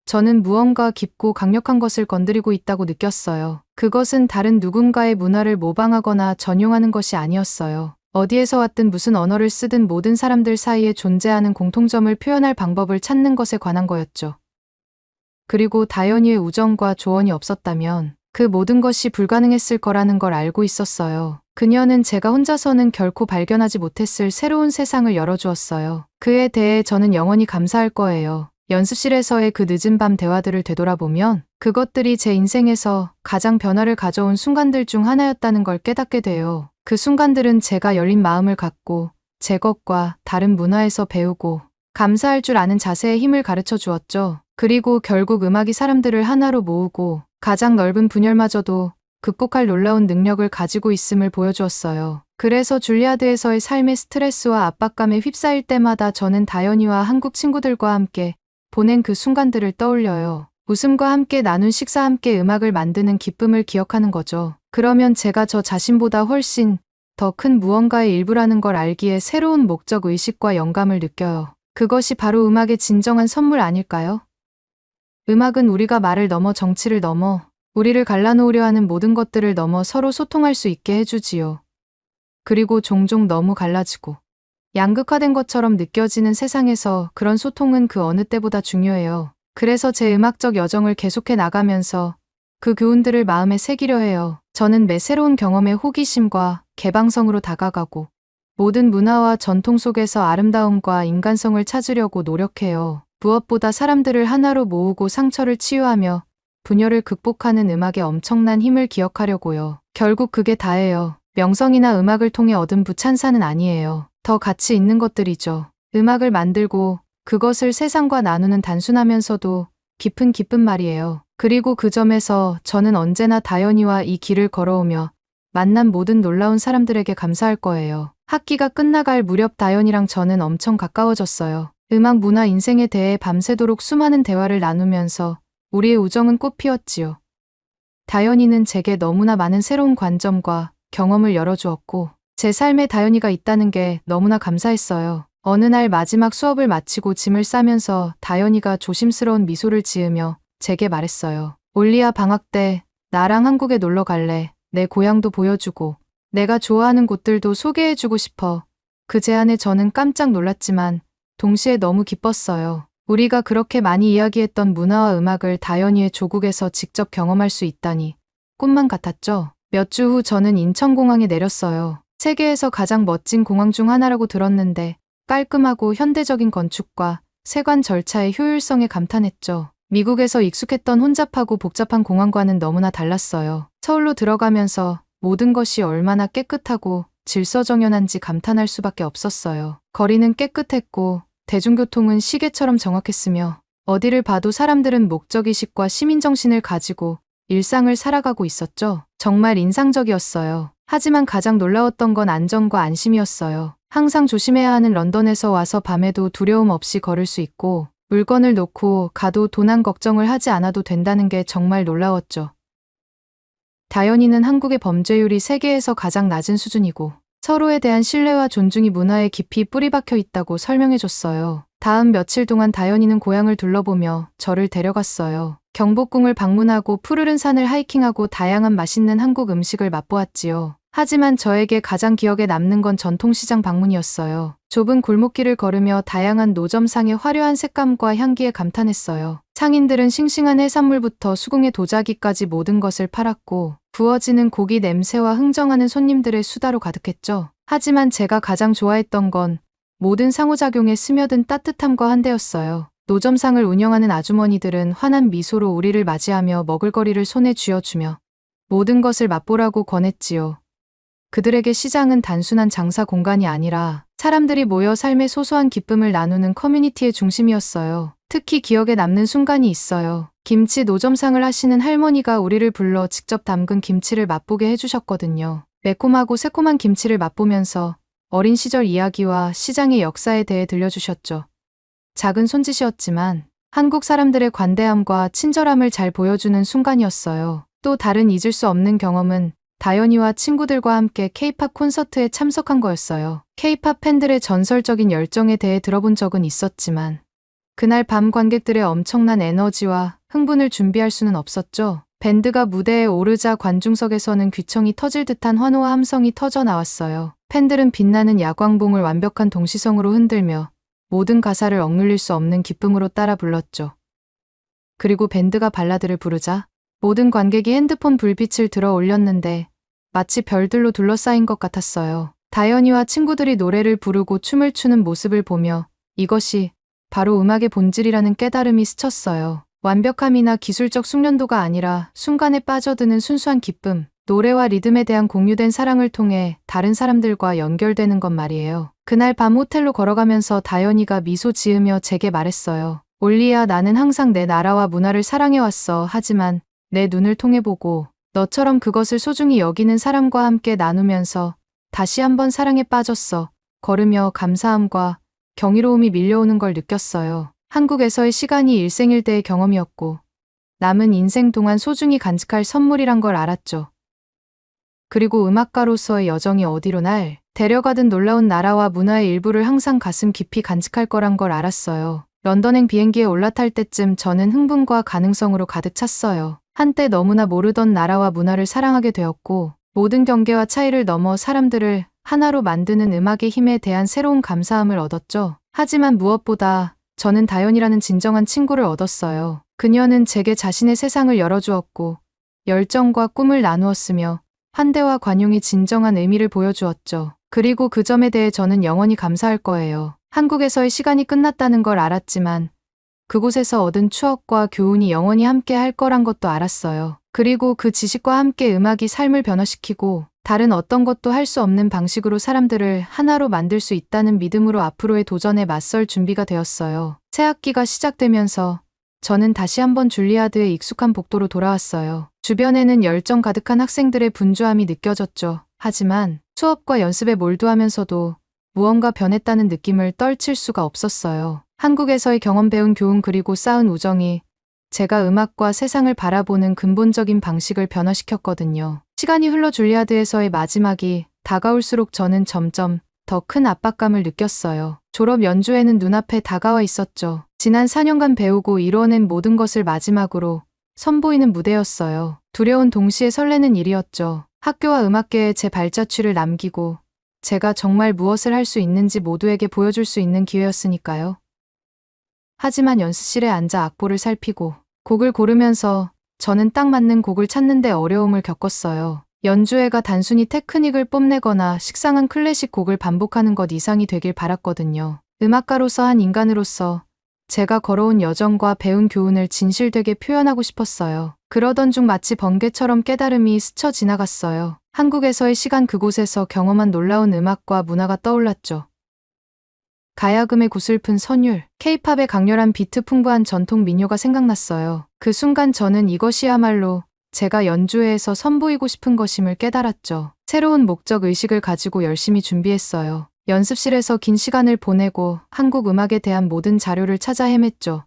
저는 무언가 깊고 강력한 것을 건드리고 있다고 느꼈어요. 그것은 다른 누군가의 문화를 모방하거나 전용하는 것이 아니었어요. 어디에서 왔든 무슨 언어를 쓰든 모든 사람들 사이에 존재하는 공통점을 표현할 방법을 찾는 것에 관한 거였죠. 그리고 다연이의 우정과 조언이 없었다면 그 모든 것이 불가능했을 거라는 걸 알고 있었어요. 그녀는 제가 혼자서는 결코 발견하지 못했을 새로운 세상을 열어주었어요. 그에 대해 저는 영원히 감사할 거예요. 연습실에서의 그 늦은 밤 대화들을 되돌아보면 그것들이 제 인생에서 가장 변화를 가져온 순간들 중 하나였다는 걸 깨닫게 돼요. 그 순간들은 제가 열린 마음을 갖고 제 것과 다른 문화에서 배우고 감사할 줄 아는 자세의 힘을 가르쳐 주었죠. 그리고 결국 음악이 사람들을 하나로 모으고 가장 넓은 분열마저도 극복할 놀라운 능력을 가지고 있음을 보여주었어요. 그래서 줄리아드에서의 삶의 스트레스와 압박감에 휩싸일 때마다 저는 다연이와 한국 친구들과 함께 보낸 그 순간들을 떠올려요. 웃음과 함께 나눈 식사, 함께 음악을 만드는 기쁨을 기억하는 거죠. 그러면 제가 저 자신보다 훨씬 더 큰 무언가의 일부라는 걸 알기에 새로운 목적 의식과 영감을 느껴요. 그것이 바로 음악의 진정한 선물 아닐까요? 음악은 우리가 말을 넘어 정치를 넘어 우리를 갈라놓으려 하는 모든 것들을 넘어 서로 소통할 수 있게 해주지요. 그리고 종종 너무 갈라지고 양극화된 것처럼 느껴지는 세상에서 그런 소통은 그 어느 때보다 중요해요. 그래서 제 음악적 여정을 계속해 나가면서 그 교훈들을 마음에 새기려 해요. 저는 매 새로운 경험에 호기심과 개방성으로 다가가고 모든 문화와 전통 속에서 아름다움과 인간성을 찾으려고 노력해요. 무엇보다 사람들을 하나로 모으고 상처를 치유하며 분열을 극복하는 음악의 엄청난 힘을 기억하려고요. 결국 그게 다예요. 명성이나 음악을 통해 얻은 부찬사는 아니에요. 더 가치 있는 것들이죠. 음악을 만들고 그것을 세상과 나누는 단순하면서도 깊은 말이에요. 그리고 그 점에서 저는 언제나 다연이와 이 길을 걸어오며 만난 모든 놀라운 사람들에게 감사할 거예요. 학기가 끝나갈 무렵 다연이랑 저는 엄청 가까워졌어요. 음악, 문화, 인생에 대해 밤새도록 수많은 대화를 나누면서 우리의 우정은 꽃피웠지요. 다연이는 제게 너무나 많은 새로운 관점과 경험을 열어주었고 제 삶에 다연이가 있다는 게 너무나 감사했어요. 어느 날 마지막 수업을 마치고 짐을 싸면서 다연이가 조심스러운 미소를 지으며 제게 말했어요. 올리야, 방학 때 나랑 한국에 놀러 갈래? 내 고향도 보여주고 내가 좋아하는 곳들도 소개해주고 싶어. 그 제안에 저는 깜짝 놀랐지만 동시에 너무 기뻤어요. 우리가 그렇게 많이 이야기했던 문화와 음악을 다연이의 조국에서 직접 경험할 수 있다니 꿈만 같았죠. 몇 주 후 저는 인천공항에 내렸어요. 세계에서 가장 멋진 공항 중 하나라고 들었는데 깔끔하고 현대적인 건축과 세관 절차의 효율성에 감탄했죠. 미국에서 익숙했던 혼잡하고 복잡한 공항과는 너무나 달랐어요. 서울로 들어가면서 모든 것이 얼마나 깨끗하고 질서정연한지 감탄할 수밖에 없었어요. 거리는 깨끗했고 대중교통은 시계처럼 정확했으며 어디를 봐도 사람들은 목적의식과 시민정신을 가지고 일상을 살아가고 있었죠. 정말 인상적이었어요. 하지만 가장 놀라웠던 건 안전과 안심이었어요. 항상 조심해야 하는 런던에서 와서 밤에도 두려움 없이 걸을 수 있고 물건을 놓고 가도 도난 걱정을 하지 않아도 된다는 게 정말 놀라웠죠. 다현이는 한국의 범죄율이 세계에서 가장 낮은 수준이고 서로에 대한 신뢰와 존중이 문화에 깊이 뿌리박혀 있다고 설명해줬어요. 다음 며칠 동안 다현이는 고향을 둘러보며 저를 데려갔어요. 경복궁을 방문하고 푸르른 산을 하이킹하고 다양한 맛있는 한국 음식을 맛보았지요. 하지만 저에게 가장 기억에 남는 건 전통시장 방문이었어요. 좁은 골목길을 걸으며 다양한 노점상의 화려한 색감과 향기에 감탄했어요. 상인들은 싱싱한 해산물부터 수궁의 도자기까지 모든 것을 팔았고 구워지는 고기 냄새와 흥정하는 손님들의 수다로 가득했죠. 하지만 제가 가장 좋아했던 건 모든 상호작용에 스며든 따뜻함과 환대였어요. 노점상을 운영하는 아주머니들은 환한 미소로 우리를 맞이하며 먹을거리를 손에 쥐어주며 모든 것을 맛보라고 권했지요. 그들에게 시장은 단순한 장사 공간이 아니라 사람들이 모여 삶의 소소한 기쁨을 나누는 커뮤니티의 중심이었어요. 특히 기억에 남는 순간이 있어요. 김치 노점상을 하시는 할머니가 우리를 불러 직접 담근 김치를 맛보게 해주셨거든요. 매콤하고 새콤한 김치를 맛보면서 어린 시절 이야기와 시장의 역사에 대해 들려주셨죠. 작은 손짓이었지만 한국 사람들의 관대함과 친절함을 잘 보여주는 순간이었어요. 또 다른 잊을 수 없는 경험은 다현이와 친구들과 함께 K-팝 콘서트에 참석한 거였어요. K-팝 팬들의 전설적인 열정에 대해 들어본 적은 있었지만 그날 밤 관객들의 엄청난 에너지와 흥분을 준비할 수는 없었죠. 밴드가 무대에 오르자 관중석에서는 귀청이 터질 듯한 환호와 함성이 터져 나왔어요. 팬들은 빛나는 야광봉을 완벽한 동시성으로 흔들며 모든 가사를 억눌릴 수 없는 기쁨으로 따라 불렀죠. 그리고 밴드가 발라드를 부르자 모든 관객이 핸드폰 불빛을 들어 올렸는데 마치 별들로 둘러싸인 것 같았어요. 다현이와 친구들이 노래를 부르고 춤을 추는 모습을 보며 이것이 바로 음악의 본질이라는 깨달음이 스쳤어요. 완벽함이나 기술적 숙련도가 아니라 순간에 빠져드는 순수한 기쁨, 노래와 리듬에 대한 공유된 사랑을 통해 다른 사람들과 연결되는 것 말이에요. 그날 밤 호텔로 걸어가면서 다현이가 미소 지으며 제게 말했어요. 올리야, 나는 항상 내 나라와 문화를 사랑해왔어. 하지만 내 눈을 통해 보고 너처럼 그것을 소중히 여기는 사람과 함께 나누면서 다시 한번 사랑에 빠졌어. 걸으며 감사함과 경이로움이 밀려오는 걸 느꼈어요. 한국에서의 시간이 일생일대의 경험이었고 남은 인생 동안 소중히 간직할 선물이란 걸 알았죠. 그리고 음악가로서의 여정이 어디로 날 데려가든 놀라운 나라와 문화의 일부를 항상 가슴 깊이 간직할 거란 걸 알았어요. 런던행 비행기에 올라탈 때쯤 저는 흥분과 가능성으로 가득 찼어요. 한때 너무나 모르던 나라와 문화를 사랑하게 되었고 모든 경계와 차이를 넘어 사람들을 하나로 만드는 음악의 힘에 대한 새로운 감사함을 얻었죠. 하지만 무엇보다 저는 다현이라는 진정한 친구를 얻었어요. 그녀는 제게 자신의 세상을 열어주었고 열정과 꿈을 나누었으며 환대와 관용이 진정한 의미를 보여주었죠. 그리고 그 점에 대해 저는 영원히 감사할 거예요. 한국에서의 시간이 끝났다는 걸 알았지만 그곳에서 얻은 추억과 교훈이 영원히 함께 할 거란 것도 알았어요. 그리고 그 지식과 함께 음악이 삶을 변화시키고 다른 어떤 것도 할 수 없는 방식으로 사람들을 하나로 만들 수 있다는 믿음으로 앞으로의 도전에 맞설 준비가 되었어요. 새 학기가 시작되면서 저는 다시 한번 줄리아드의 익숙한 복도로 돌아왔어요. 주변에는 열정 가득한 학생들의 분주함이 느껴졌죠. 하지만 수업과 연습에 몰두하면서도 무언가 변했다는 느낌을 떨칠 수가 없었어요. 한국에서의 경험 배운 교훈 그리고 쌓은 우정이 제가 음악과 세상을 바라보는 근본적인 방식을 변화시켰거든요. 시간이 흘러 줄리아드에서의 마지막이 다가올수록 저는 점점 더 큰 압박감을 느꼈어요. 졸업 연주회는 눈앞에 다가와 있었죠. 지난 4년간 배우고 이루어낸 모든 것을 마지막으로 선보이는 무대였어요. 두려운 동시에 설레는 일이었죠. 학교와 음악계에 제 발자취를 남기고 제가 정말 무엇을 할 수 있는지 모두에게 보여줄 수 있는 기회였으니까요. 하지만 연습실에 앉아 악보를 살피고 곡을 고르면서 저는 딱 맞는 곡을 찾는 데 어려움을 겪었어요. 연주회가 단순히 테크닉을 뽐내거나 식상한 클래식 곡을 반복하는 것 이상이 되길 바랐거든요. 음악가로서 한 인간으로서 제가 걸어온 여정과 배운 교훈을 진실되게 표현하고 싶었어요. 그러던 중 마치 번개처럼 깨달음이 스쳐 지나갔어요. 한국에서의 시간 그곳에서 경험한 놀라운 음악과 문화가 떠올랐죠. 가야금의 구슬픈 선율, K-팝의 강렬한 비트 풍부한 전통 민요가 생각났어요. 그 순간 저는 이것이야말로 제가 연주회에서 선보이고 싶은 것임을 깨달았죠. 새로운 목적 의식을 가지고 열심히 준비했어요. 연습실에서 긴 시간을 보내고 한국 음악에 대한 모든 자료를 찾아 헤맸죠.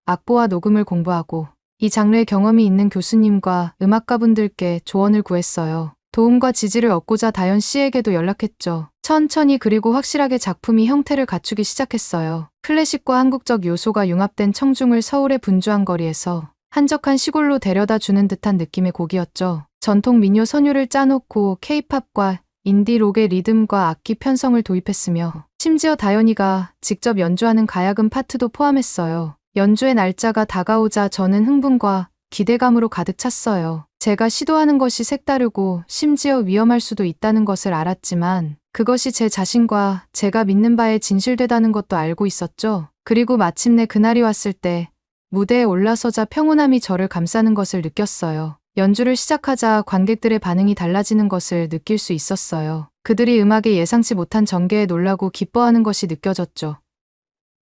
악보와 녹음을 공부하고 이 장르의 경험이 있는 교수님과 음악가분들께 조언을 구했어요. 도움과 지지를 얻고자 다현 씨에게도 연락했죠. 천천히 그리고 확실하게 작품이 형태를 갖추기 시작했어요. 클래식과 한국적 요소가 융합된 청중을 서울의 분주한 거리에서 한적한 시골로 데려다 주는 듯한 느낌의 곡이었죠. 전통 민요 선율을 짜놓고 케이팝과 인디록의 리듬과 악기 편성을 도입했으며 심지어 다현이가 직접 연주하는 가야금 파트도 포함했어요. 연주의 날짜가 다가오자 저는 흥분과 기대감으로 가득 찼어요. 제가 시도하는 것이 색다르고 심지어 위험할 수도 있다는 것을 알았지만 그것이 제 자신과 제가 믿는 바에 진실되다는 것도 알고 있었죠. 그리고 마침내 그날이 왔을 때 무대에 올라서자 평온함이 저를 감싸는 것을 느꼈어요. 연주를 시작하자 관객들의 반응이 달라지는 것을 느낄 수 있었어요. 그들이 음악에 예상치 못한 전개에 놀라고 기뻐하는 것이 느껴졌죠.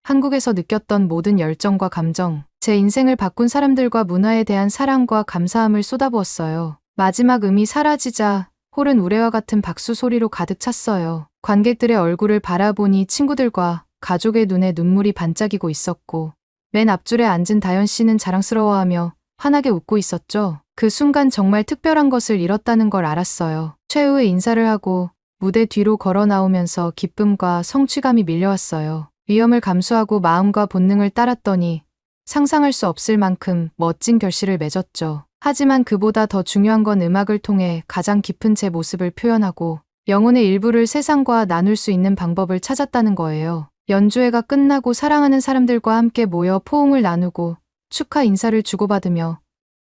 한국에서 느꼈던 모든 열정과 감정, 제 인생을 바꾼 사람들과 문화에 대한 사랑과 감사함을 쏟아부었어요. 마지막 음이 사라지자 홀은 우레와 같은 박수 소리로 가득 찼어요. 관객들의 얼굴을 바라보니 친구들과 가족의 눈에 눈물이 반짝이고 있었고 맨 앞줄에 앉은 다현 씨는 자랑스러워하며 환하게 웃고 있었죠. 그 순간 정말 특별한 것을 이뤘다는 걸 알았어요. 최후의 인사를 하고 무대 뒤로 걸어 나오면서 기쁨과 성취감이 밀려왔어요. 위험을 감수하고 마음과 본능을 따랐더니 상상할 수 없을 만큼 멋진 결실을 맺었죠. 하지만 그보다 더 중요한 건 음악을 통해 가장 깊은 제 모습을 표현하고 영혼의 일부를 세상과 나눌 수 있는 방법을 찾았다는 거예요. 연주회가 끝나고 사랑하는 사람들과 함께 모여 포옹을 나누고 축하 인사를 주고받으며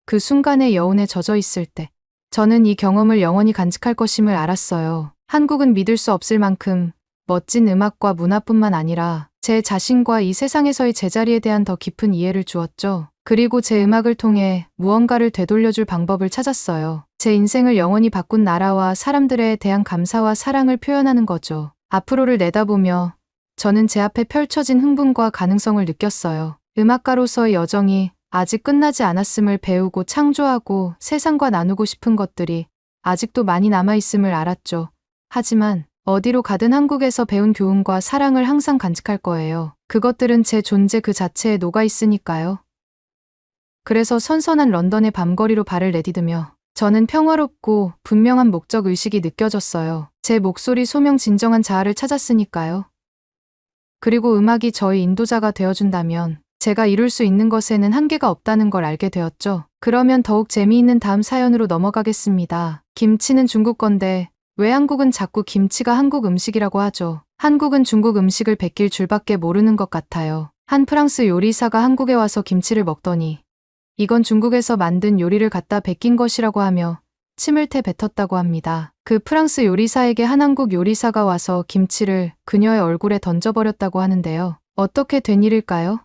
그 순간의 여운에 젖어 있을 때 저는 이 경험을 영원히 간직할 것임을 알았어요. 한국은 믿을 수 없을 만큼 멋진 음악과 문화뿐만 아니라 제 자신과 이 세상에서의 제자리에 대한 더 깊은 이해를 주었죠. 그리고 제 음악을 통해 무언가를 되돌려줄 방법을 찾았어요. 제 인생을 영원히 바꾼 나라와 사람들에 대한 감사와 사랑을 표현하는 거죠. 앞으로를 내다보며 저는 제 앞에 펼쳐진 흥분과 가능성을 느꼈어요. 음악가로서의 여정이 아직 끝나지 않았음을 배우고 창조하고 세상과 나누고 싶은 것들이 아직도 많이 남아있음을 알았죠. 하지만 어디로 가든 한국에서 배운 교훈과 사랑을 항상 간직할 거예요. 그것들은 제 존재 그 자체에 녹아있으니까요. 그래서 선선한 런던의 밤거리로 발을 내디디며 저는 평화롭고 분명한 목적 의식이 느껴졌어요. 제 목소리 소명 진정한 자아를 찾았으니까요. 그리고 음악이 저의 인도자가 되어준다면 제가 이룰 수 있는 것에는 한계가 없다는 걸 알게 되었죠. 그러면 더욱 재미있는 다음 사연으로 넘어가겠습니다. 김치는 중국 건데 왜 한국은 자꾸 김치가 한국 음식이라고 하죠? 한국은 중국 음식을 베낄 줄밖에 모르는 것 같아요. 한 프랑스 요리사가 한국에 와서 김치를 먹더니 이건 중국에서 만든 요리를 갖다 베낀 것이라고 하며 침을 태 뱉었다고 합니다. 그 프랑스 요리사에게 한 한국 요리사가 와서 김치를 그녀의 얼굴에 던져버렸다고 하는데요. 어떻게 된 일일까요?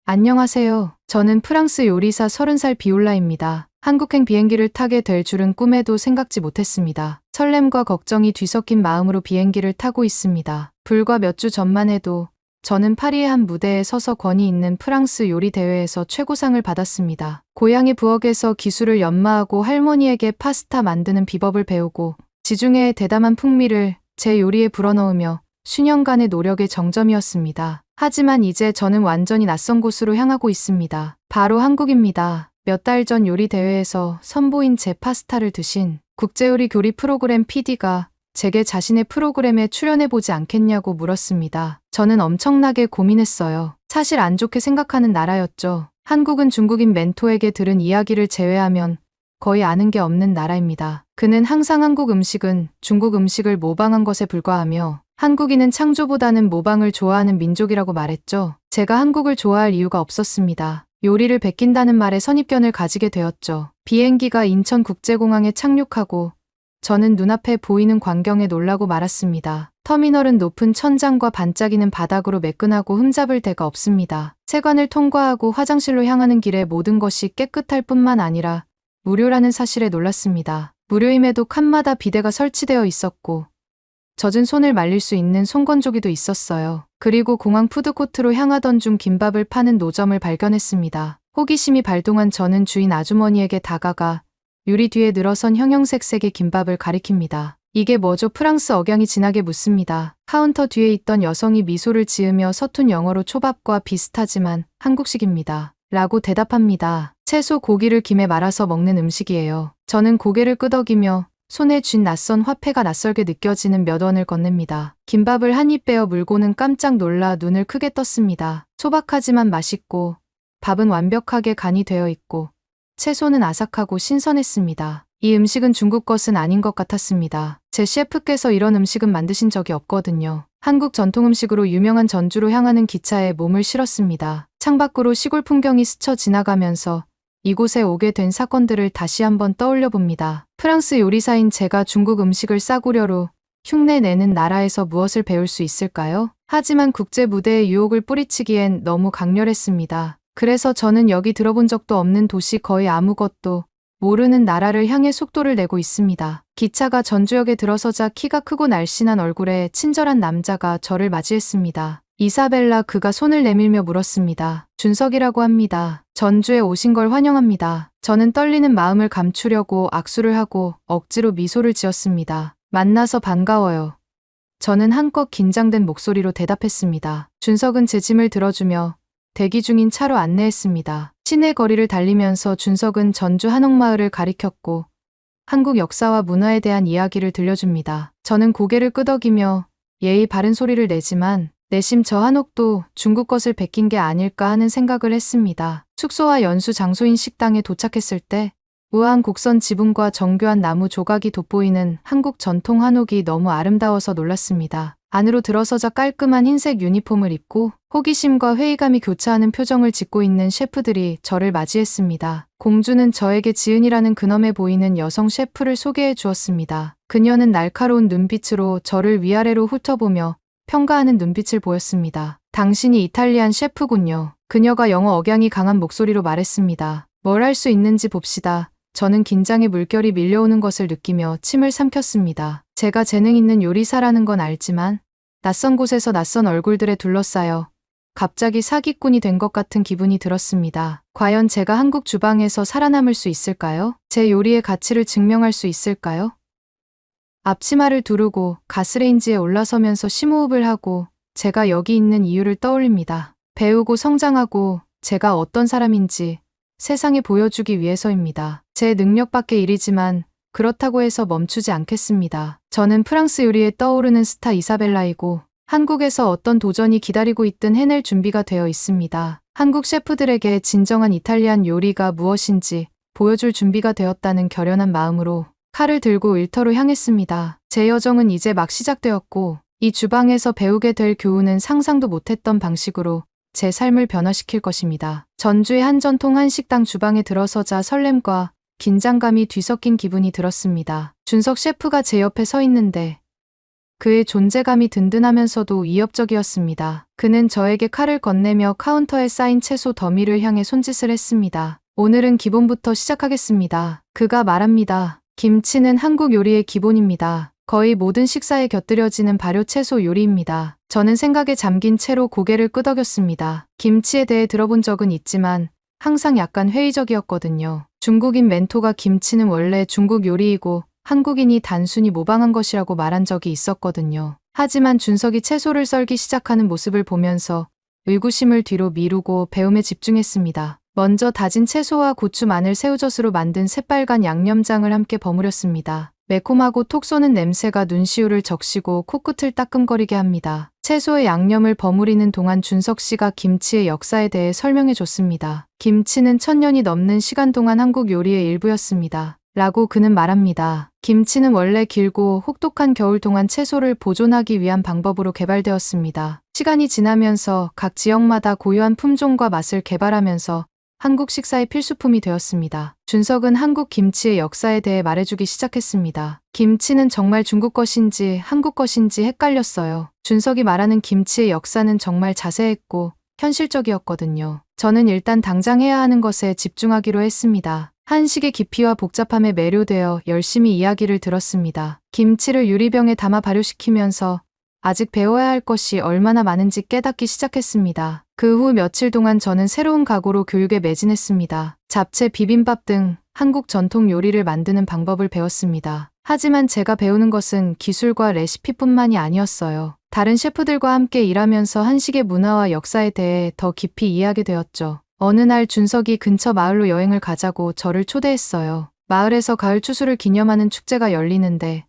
안녕하세요. 저는 프랑스 요리사 30살 비올라입니다. 한국행 비행기를 타게 될 줄은 꿈에도 생각지 못했습니다. 설렘과 걱정이 뒤섞인 마음으로 비행기를 타고 있습니다. 불과 몇 주 전만 해도 저는 파리의 한 무대에 서서 권위 있는 프랑스 요리 대회에서 최고상을 받았습니다. 고향의 부엌에서 기술을 연마하고 할머니에게 파스타 만드는 비법을 배우고 지중해의 대담한 풍미를 제 요리에 불어넣으며 수년간의 노력의 정점이었습니다. 하지만 이제 저는 완전히 낯선 곳으로 향하고 있습니다. 바로 한국입니다. 몇 달 전 요리 대회에서 선보인 제 파스타를 드신 국제요리 교리 프로그램 PD가 제게 자신의 프로그램에 출연해보지 않겠냐고 물었습니다. 저는 엄청나게 고민했어요. 사실 안 좋게 생각하는 나라였죠. 한국은 중국인 멘토에게 들은 이야기를 제외하면 거의 아는 게 없는 나라입니다. 그는 항상 한국 음식은 중국 음식을 모방한 것에 불과하며 한국인은 창조보다는 모방을 좋아하는 민족이라고 말했죠. 제가 한국을 좋아할 이유가 없었습니다. 요리를 베낀다는 말에 선입견을 가지게 되었죠. 비행기가 인천국제공항에 착륙하고 저는 눈앞에 보이는 광경에 놀라고 말았습니다. 터미널은 높은 천장과 반짝이는 바닥으로 매끈하고 흠잡을 데가 없습니다. 세관을 통과하고 화장실로 향하는 길에 모든 것이 깨끗할 뿐만 아니라 무료라는 사실에 놀랐습니다. 무료임에도 칸마다 비데가 설치되어 있었고 젖은 손을 말릴 수 있는 손건조기도 있었어요. 그리고 공항 푸드코트로 향하던 중 김밥을 파는 노점을 발견했습니다. 호기심이 발동한 저는 주인 아주머니에게 다가가 유리 뒤에 늘어선 형형색색의 김밥을 가리킵니다. 이게 뭐죠? 프랑스 억양이 진하게 묻습니다. 카운터 뒤에 있던 여성이 미소를 지으며 서툰 영어로 초밥과 비슷하지만 한국식입니다. 라고 대답합니다. 채소 고기를 김에 말아서 먹는 음식이에요. 저는 고개를 끄덕이며 손에 쥔 낯선 화폐가 낯설게 느껴지는 몇 원을 건넵니다. 김밥을 한 입 베어 물고는 깜짝 놀라 눈을 크게 떴습니다. 소박하지만 맛있고 밥은 완벽하게 간이 되어 있고 채소는 아삭하고 신선했습니다. 이 음식은 중국 것은 아닌 것 같았습니다. 제 셰프께서 이런 음식은 만드신 적이 없거든요. 한국 전통 음식으로 유명한 전주로 향하는 기차에 몸을 실었습니다. 창밖으로 시골 풍경이 스쳐 지나가면서 이곳에 오게 된 사건들을 다시 한번 떠올려 봅니다. 프랑스 요리사인 제가 중국 음식을 싸구려로 흉내내는 나라에서 무엇을 배울 수 있을까요? 하지만 국제 무대에 유혹을 뿌리치기엔 너무 강렬했습니다. 그래서 저는 여기 들어본 적도 없는 도시, 거의 아무것도 모르는 나라를 향해 속도를 내고 있습니다. 기차가 전주역에 들어서자 키가 크고 날씬한 얼굴에 친절한 남자가 저를 맞이했습니다. 이사벨라, 그가 손을 내밀며 물었습니다. 준석이라고 합니다. 전주에 오신 걸 환영합니다. 저는 떨리는 마음을 감추려고 악수를 하고 억지로 미소를 지었습니다. 만나서 반가워요. 저는 한껏 긴장된 목소리로 대답했습니다. 준석은 제 짐을 들어주며 대기 중인 차로 안내했습니다. 시내 거리를 달리면서 준석은 전주 한옥마을을 가리켰고 한국 역사와 문화에 대한 이야기를 들려줍니다. 저는 고개를 끄덕이며 예의 바른 소리를 내지만 내심 저 한옥도 중국 것을 베낀 게 아닐까 하는 생각을 했습니다. 숙소와 연수 장소인 식당에 도착했을 때 우아한 곡선 지붕과 정교한 나무 조각이 돋보이는 한국 전통 한옥이 너무 아름다워서 놀랐습니다. 안으로 들어서자 깔끔한 흰색 유니폼을 입고 호기심과 회의감이 교차하는 표정을 짓고 있는 셰프들이 저를 맞이했습니다. 공주는 저에게 지은이라는 근엄해 보이는 여성 셰프를 소개해 주었습니다. 그녀는 날카로운 눈빛으로 저를 위아래로 훑어보며 평가하는 눈빛을 보였습니다. 당신이 이탈리안 셰프군요. 그녀가 영어 억양이 강한 목소리로 말했습니다. 뭘 할 수 있는지 봅시다. 저는 긴장의 물결이 밀려오는 것을 느끼며 침을 삼켰습니다. 제가 재능 있는 요리사라는 건 알지만 낯선 곳에서 낯선 얼굴들에 둘러싸여 갑자기 사기꾼이 된 것 같은 기분이 들었습니다. 과연 제가 한국 주방에서 살아남을 수 있을까요? 제 요리의 가치를 증명할 수 있을까요? 앞치마를 두르고 가스레인지에 올라서면서 심호흡을 하고 제가 여기 있는 이유를 떠올립니다. 배우고 성장하고 제가 어떤 사람인지 세상에 보여주기 위해서입니다. 제 능력밖의 일이지만 그렇다고 해서 멈추지 않겠습니다. 저는 프랑스 요리에 떠오르는 스타 이사벨라이고 한국에서 어떤 도전이 기다리고 있든 해낼 준비가 되어 있습니다. 한국 셰프들에게 진정한 이탈리안 요리가 무엇인지 보여줄 준비가 되었다는 결연한 마음으로 칼을 들고 일터로 향했습니다. 제 여정은 이제 막 시작되었고 이 주방에서 배우게 될 교훈은 상상도 못했던 방식으로 제 삶을 변화시킬 것입니다. 전주의 한 전통 한식당 주방에 들어서자 설렘과 긴장감이 뒤섞인 기분이 들었습니다. 준석 셰프가 제 옆에 서 있는데 그의 존재감이 든든하면서도 위협적이었습니다. 그는 저에게 칼을 건네며 카운터에 쌓인 채소 더미를 향해 손짓을 했습니다. 오늘은 기본부터 시작하겠습니다. 그가 말합니다. 김치는 한국 요리의 기본입니다. 거의 모든 식사에 곁들여지는 발효 채소 요리입니다. 저는 생각에 잠긴 채로 고개를 끄덕였습니다. 김치에 대해 들어본 적은 있지만 항상 약간 회의적이었거든요. 중국인 멘토가 김치는 원래 중국 요리이고 한국인이 단순히 모방한 것이라고 말한 적이 있었거든요. 하지만 준석이 채소를 썰기 시작하는 모습을 보면서 의구심을 뒤로 미루고 배움에 집중했습니다. 먼저 다진 채소와 고추, 마늘, 새우젓으로 만든 새빨간 양념장을 함께 버무렸습니다. 매콤하고 톡 쏘는 냄새가 눈시울을 적시고 코끝을 따끔거리게 합니다. 채소의 양념을 버무리는 동안 준석 씨가 김치의 역사에 대해 설명해 줬습니다. 김치는 1000년이 넘는 시간 동안 한국 요리의 일부였습니다. 라고 그는 말합니다. 김치는 원래 길고 혹독한 겨울 동안 채소를 보존하기 위한 방법으로 개발되었습니다. 시간이 지나면서 각 지역마다 고유한 품종과 맛을 개발하면서 한국 식사의 필수품이 되었습니다. 준석은 한국 김치의 역사에 대해 말해주기 시작했습니다. 김치는 정말 중국 것인지 한국 것인지 헷갈렸어요. 준석이 말하는 김치의 역사는 정말 자세했고 현실적이었거든요. 저는 일단 당장 해야 하는 것에 집중하기로 했습니다. 한식의 깊이와 복잡함에 매료되어 열심히 이야기를 들었습니다. 김치를 유리병에 담아 발효시키면서 아직 배워야 할 것이 얼마나 많은지 깨닫기 시작했습니다. 그 후 며칠 동안 저는 새로운 각오로 교육에 매진했습니다. 잡채, 비빔밥 등 한국 전통 요리를 만드는 방법을 배웠습니다. 하지만 제가 배우는 것은 기술과 레시피뿐만이 아니었어요. 다른 셰프들과 함께 일하면서 한식의 문화와 역사에 대해 더 깊이 이해하게 되었죠. 어느 날 준석이 근처 마을로 여행을 가자고 저를 초대했어요. 마을에서 가을 추수를 기념하는 축제가 열리는데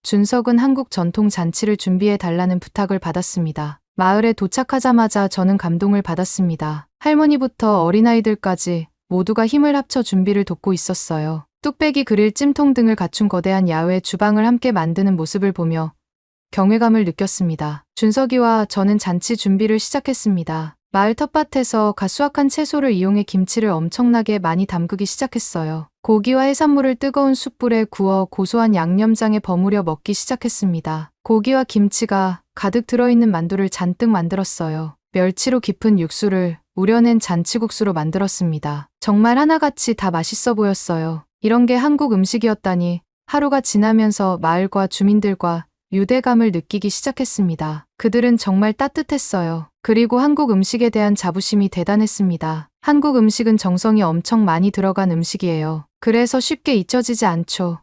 준석은 한국 전통 잔치를 준비해 달라는 부탁을 받았습니다. 마을에 도착하자마자 저는 감동을 받았습니다. 할머니부터 어린아이들까지 모두가 힘을 합쳐 준비를 돕고 있었어요. 뚝배기, 그릴, 찜통 등을 갖춘 거대한 야외 주방을 함께 만드는 모습을 보며 경외감을 느꼈습니다. 준석이와 저는 잔치 준비를 시작했습니다. 마을 텃밭에서 갓 수확한 채소를 이용해 김치를 엄청나게 많이 담그기 시작했어요. 고기와 해산물을 뜨거운 숯불에 구워 고소한 양념장에 버무려 먹기 시작했습니다. 고기와 김치가 가득 들어있는 만두를 잔뜩 만들었어요. 멸치로 깊은 육수를 우려낸 잔치국수로 만들었습니다. 정말 하나같이 다 맛있어 보였어요. 이런 게 한국 음식이었다니. 하루가 지나면서 마을과 주민들과 유대감을 느끼기 시작했습니다. 그들은 정말 따뜻했어요. 그리고 한국 음식에 대한 자부심이 대단했습니다. 한국 음식은 정성이 엄청 많이 들어간 음식이에요. 그래서 쉽게 잊혀지지 않죠.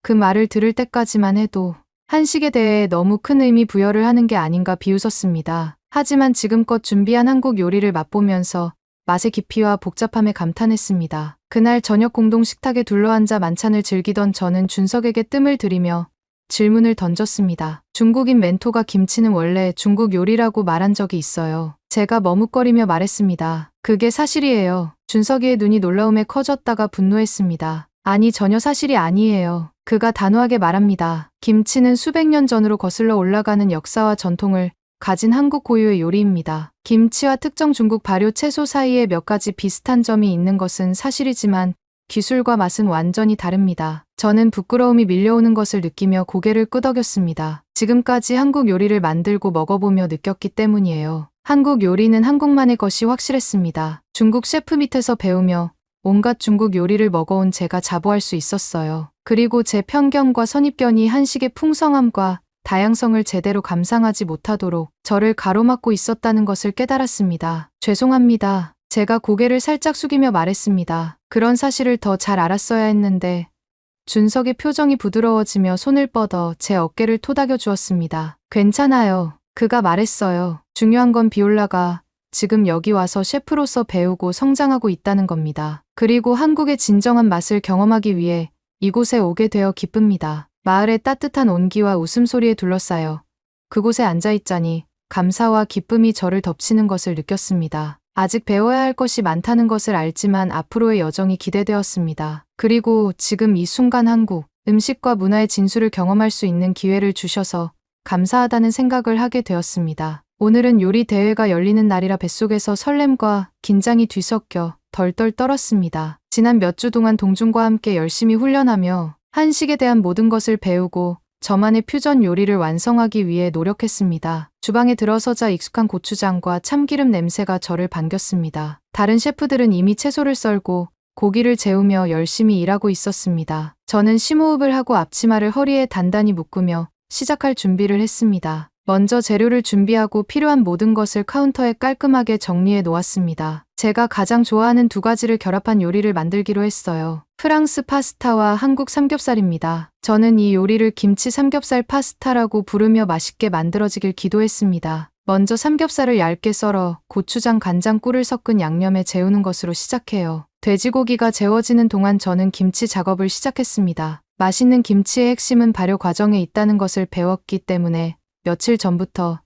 그 말을 들을 때까지만 해도 한식에 대해 너무 큰 의미 부여를 하는 게 아닌가 비웃었습니다. 하지만 지금껏 준비한 한국 요리를 맛보면서 맛의 깊이와 복잡함에 감탄했습니다. 그날 저녁 공동 식탁에 둘러앉아 만찬을 즐기던 저는 준석에게 뜸을 들이며 질문을 던졌습니다. 중국인 멘토가 김치는 원래 중국 요리라고 말한 적이 있어요. 제가 머뭇거리며 말했습니다. 그게 사실이에요. 준석이의 눈이 놀라움에 커졌다가 분노했습니다. 아니, 전혀 사실이 아니에요. 그가 단호하게 말합니다. 김치는 수백 년 전으로 거슬러 올라가는 역사와 전통을 가진 한국 고유의 요리입니다. 김치와 특정 중국 발효 채소 사이에 몇 가지 비슷한 점이 있는 것은 사실이지만 기술과 맛은 완전히 다릅니다. 저는 부끄러움이 밀려오는 것을 느끼며 고개를 끄덕였습니다. 지금까지 한국 요리를 만들고 먹어보며 느꼈기 때문이에요. 한국 요리는 한국만의 것이 확실했습니다. 중국 셰프 밑에서 배우며 온갖 중국 요리를 먹어온 제가 자부할 수 있었어요. 그리고 제 편견과 선입견이 한식의 풍성함과 다양성을 제대로 감상하지 못하도록 저를 가로막고 있었다는 것을 깨달았습니다. 죄송합니다. 제가 고개를 살짝 숙이며 말했습니다. 그런 사실을 더 잘 알았어야 했는데. 준석의 표정이 부드러워지며 손을 뻗어 제 어깨를 토닥여 주었습니다. 괜찮아요. 그가 말했어요. 중요한 건 비올라가 지금 여기 와서 셰프로서 배우고 성장하고 있다는 겁니다. 그리고 한국의 진정한 맛을 경험하기 위해 이곳에 오게 되어 기쁩니다. 마을의 따뜻한 온기와 웃음소리에 둘러싸여 그곳에 앉아있자니 감사와 기쁨이 저를 덮치는 것을 느꼈습니다. 아직 배워야 할 것이 많다는 것을 알지만 앞으로의 여정이 기대되었습니다. 그리고 지금 이 순간 한국 음식과 문화의 진수를 경험할 수 있는 기회를 주셔서 감사하다는 생각을 하게 되었습니다. 오늘은 요리 대회가 열리는 날이라 뱃속에서 설렘과 긴장이 뒤섞여 덜덜 떨었습니다. 지난 몇 주 동안 동중과 함께 열심히 훈련하며 한식에 대한 모든 것을 배우고 저만의 퓨전 요리를 완성하기 위해 노력했습니다. 주방에 들어서자 익숙한 고추장과 참기름 냄새가 저를 반겼습니다. 다른 셰프들은 이미 채소를 썰고 고기를 재우며 열심히 일하고 있었습니다. 저는 심호흡을 하고 앞치마를 허리에 단단히 묶으며 시작할 준비를 했습니다. 먼저 재료를 준비하고 필요한 모든 것을 카운터에 깔끔하게 정리해 놓았습니다. 제가 가장 좋아하는 두 가지를 결합한 요리를 만들기로 했어요. 프랑스 파스타와 한국 삼겹살입니다. 저는 이 요리를 김치 삼겹살 파스타라고 부르며 맛있게 만들어지길 기도했습니다. 먼저 삼겹살을 얇게 썰어 고추장, 간장, 꿀을 섞은 양념에 재우는 것으로 시작해요. 돼지고기가 재워지는 동안 저는 김치 작업을 시작했습니다. 맛있는 김치의 핵심은 발효 과정에 있다는 것을 배웠기 때문에 며칠 전부터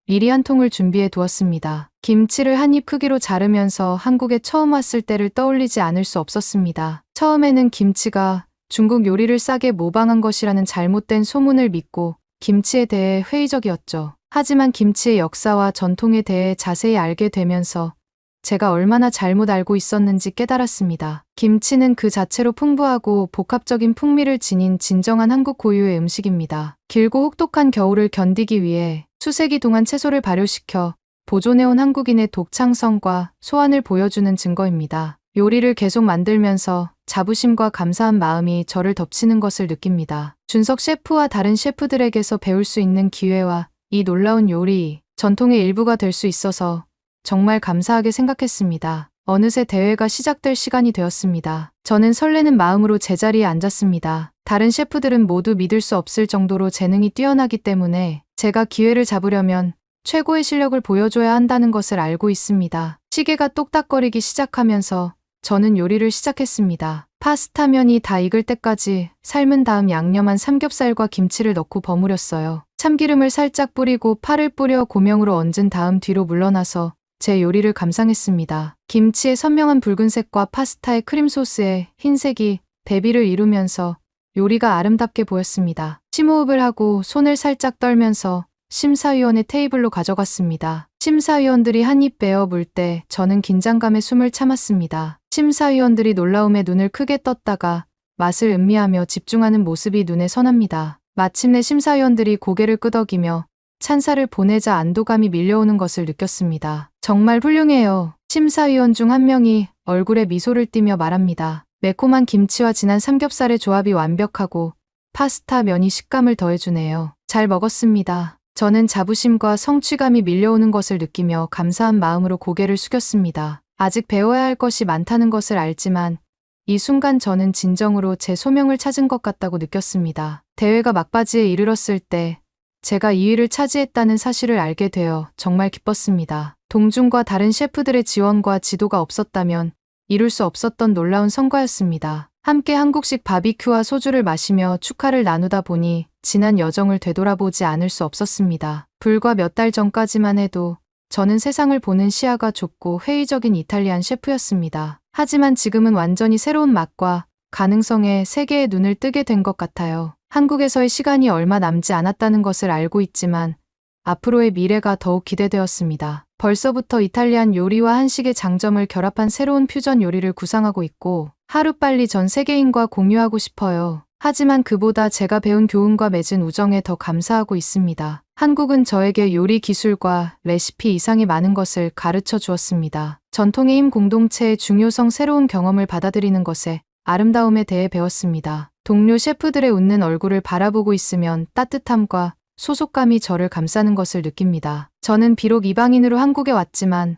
미리 한 통을 준비해 두었습니다. 김치를 한 입 크기로 자르면서 한국에 처음 왔을 때를 떠올리지 않을 수 없었습니다. 처음에는 김치가 중국 요리를 싸게 모방한 것이라는 잘못된 소문을 믿고 김치에 대해 회의적이었죠. 하지만 김치의 역사와 전통에 대해 자세히 알게 되면서 제가 얼마나 잘못 알고 있었는지 깨달았습니다. 김치는 그 자체로 풍부하고 복합적인 풍미를 지닌 진정한 한국 고유의 음식입니다. 길고 혹독한 겨울을 견디기 위해 수세기 동안 채소를 발효시켜 보존해온 한국인의 독창성과 소환을 보여주는 증거입니다. 요리를 계속 만들면서 자부심과 감사한 마음이 저를 덮치는 것을 느낍니다. 준석 셰프와 다른 셰프들에게서 배울 수 있는 기회와 이 놀라운 요리, 전통의 일부가 될 수 있어서 정말 감사하게 생각했습니다. 어느새 대회가 시작될 시간이 되었습니다. 저는 설레는 마음으로 제자리에 앉았습니다. 다른 셰프들은 모두 믿을 수 없을 정도로 재능이 뛰어나기 때문에 제가 기회를 잡으려면 최고의 실력을 보여줘야 한다는 것을 알고 있습니다. 시계가 똑딱거리기 시작하면서 저는 요리를 시작했습니다. 파스타면이 다 익을 때까지 삶은 다음 양념한 삼겹살과 김치를 넣고 버무렸어요. 참기름을 살짝 뿌리고 파를 뿌려 고명으로 얹은 다음 뒤로 물러나서 제 요리를 감상했습니다. 김치의 선명한 붉은색과 파스타의 크림소스의 흰색이 대비를 이루면서 요리가 아름답게 보였습니다. 심호흡을 하고 손을 살짝 떨면서 심사위원의 테이블로 가져갔습니다. 심사위원들이 한 입 베어 물 때 저는 긴장감에 숨을 참았습니다. 심사위원들이 놀라움에 눈을 크게 떴다가 맛을 음미하며 집중하는 모습이 눈에 선합니다. 마침내 심사위원들이 고개를 끄덕이며 찬사를 보내자 안도감이 밀려오는 것을 느꼈습니다. 정말 훌륭해요. 심사위원 중 한 명이 얼굴에 미소를 띠며 말합니다. 매콤한 김치와 진한 삼겹살의 조합이 완벽하고 파스타 면이 식감을 더해주네요. 잘 먹었습니다. 저는 자부심과 성취감이 밀려오는 것을 느끼며 감사한 마음으로 고개를 숙였습니다. 아직 배워야 할 것이 많다는 것을 알지만 이 순간 저는 진정으로 제 소명을 찾은 것 같다고 느꼈습니다. 대회가 막바지에 이르렀을 때 제가 2위를 차지했다는 사실을 알게 되어 정말 기뻤습니다. 동중과 다른 셰프들의 지원과 지도가 없었다면 이룰 수 없었던 놀라운 성과였습니다. 함께 한국식 바비큐와 소주를 마시며 축하를 나누다 보니 지난 여정을 되돌아보지 않을 수 없었습니다. 불과 몇 달 전까지만 해도 저는 세상을 보는 시야가 좁고 회의적인 이탈리안 셰프였습니다. 하지만 지금은 완전히 새로운 맛과 가능성에 세계의 눈을 뜨게 된 것 같아요. 한국에서의 시간이 얼마 남지 않았다는 것을 알고 있지만 앞으로의 미래가 더욱 기대되었습니다. 벌써부터 이탈리안 요리와 한식의 장점을 결합한 새로운 퓨전 요리를 구상하고 있고 하루빨리 전 세계인과 공유하고 싶어요. 하지만 그보다 제가 배운 교훈과 맺은 우정에 더 감사하고 있습니다. 한국은 저에게 요리 기술과 레시피 이상의 많은 것을 가르쳐 주었습니다. 전통의 힘 공동체의 중요성, 새로운 경험을 받아들이는 것에 아름다움에 대해 배웠습니다. 동료 셰프들의 웃는 얼굴을 바라보고 있으면 따뜻함과 소속감이 저를 감싸는 것을 느낍니다. 저는 비록 이방인으로 한국에 왔지만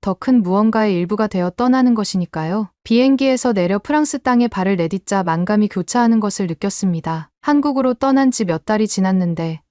더 큰 무언가의 일부가 되어 떠나는 것이니까요. 비행기에서 내려 프랑스 땅에 발을 내딛자 만감이 교차하는 것을 느꼈습니다. 한국으로 떠난 지 몇 달이 지났는데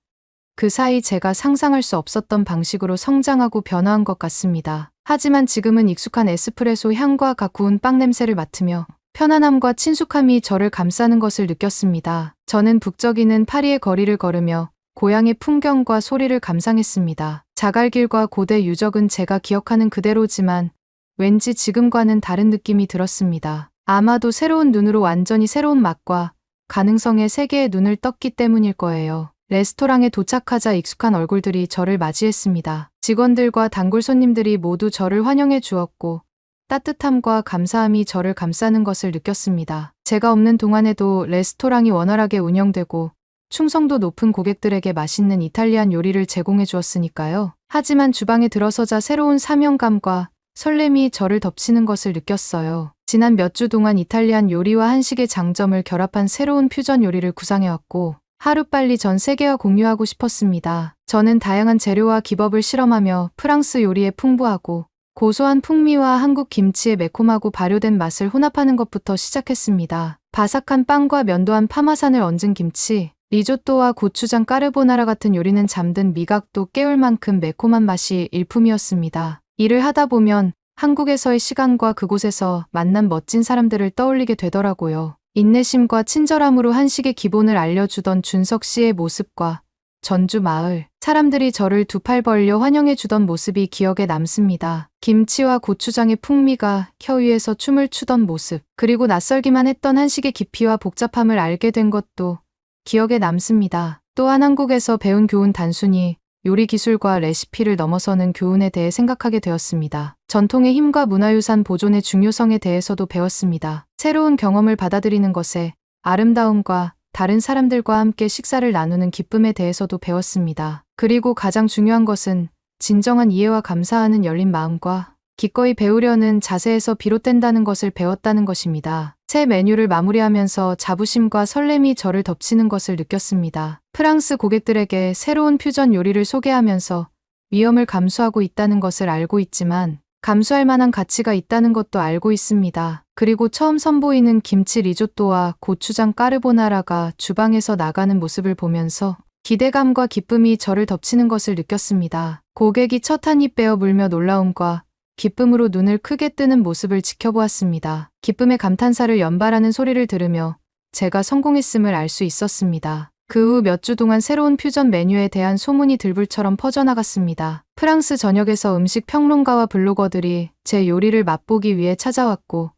그 사이 제가 상상할 수 없었던 방식으로 성장하고 변화한 것 같습니다. 하지만 지금은 익숙한 에스프레소 향과 갓 구운 빵 냄새를 맡으며 편안함과 친숙함이 저를 감싸는 것을 느꼈습니다. 저는 북적이는 파리의 거리를 걸으며 고향의 풍경과 소리를 감상했습니다. 자갈길과 고대 유적은 제가 기억하는 그대로지만 왠지 지금과는 다른 느낌이 들었습니다. 아마도 새로운 눈으로 완전히 새로운 맛과 가능성의 세계에 눈을 떴기 때문일 거예요. 레스토랑에 도착하자 익숙한 얼굴들이 저를 맞이했습니다. 직원들과 단골 손님들이 모두 저를 환영해 주었고 따뜻함과 감사함이 저를 감싸는 것을 느꼈습니다. 제가 없는 동안에도 레스토랑이 원활하게 운영되고 충성도 높은 고객들에게 맛있는 이탈리안 요리를 제공해 주었으니까요. 하지만 주방에 들어서자 새로운 사명감과 설렘이 저를 덮치는 것을 느꼈어요. 지난 몇 주 동안 이탈리안 요리와 한식의 장점을 결합한 새로운 퓨전 요리를 구상해왔고 하루빨리 전 세계와 공유하고 싶었습니다. 저는 다양한 재료와 기법을 실험하며 프랑스 요리의 풍부하고 고소한 풍미와 한국 김치의 매콤하고 발효된 맛을 혼합하는 것부터 시작했습니다. 바삭한 빵과 면도한 파마산을 얹은 김치, 리조또와 고추장 까르보나라 같은 요리는 잠든 미각도 깨울 만큼 매콤한 맛이 일품이었습니다. 일을 하다 보면 한국에서의 시간과 그곳에서 만난 멋진 사람들을 떠올리게 되더라고요. 인내심과 친절함으로 한식의 기본을 알려주던 준석 씨의 모습과 전주 마을 사람들이 저를 두 팔 벌려 환영해 주던 모습이 기억에 남습니다. 김치와 고추장의 풍미가 혀 위에서 춤을 추던 모습, 그리고 낯설기만 했던 한식의 깊이와 복잡함을 알게 된 것도 기억에 남습니다. 또한 한국에서 배운 교훈, 단순히 요리 기술과 레시피를 넘어서는 교훈에 대해 생각하게 되었습니다. 전통의 힘과 문화유산 보존의 중요성에 대해서도 배웠습니다. 새로운 경험을 받아들이는 것에 아름다움과 다른 사람들과 함께 식사를 나누는 기쁨에 대해서도 배웠습니다. 그리고 가장 중요한 것은 진정한 이해와 감사하는 열린 마음과 기꺼이 배우려는 자세에서 비롯된다는 것을 배웠다는 것입니다. 새 메뉴를 마무리하면서 자부심과 설렘이 저를 덮치는 것을 느꼈습니다. 프랑스 고객들에게 새로운 퓨전 요리를 소개하면서 위험을 감수하고 있다는 것을 알고 있지만 감수할 만한 가치가 있다는 것도 알고 있습니다. 그리고 처음 선보이는 김치 리조또와 고추장 까르보나라가 주방에서 나가는 모습을 보면서 기대감과 기쁨이 저를 덮치는 것을 느꼈습니다. 고객이 첫 한 입 베어 물며 놀라움과 기쁨으로 눈을 크게 뜨는 모습을 지켜보았습니다. 기쁨의 감탄사를 연발하는 소리를 들으며 제가 성공했음을 알 수 있었습니다. 그 후 몇 주 동안 새로운 퓨전 메뉴에 대한 소문이 들불처럼 퍼져나갔습니다. 프랑스 전역에서 음식 평론가와 블로거들이 제 요리를 맛보기 위해 찾아왔고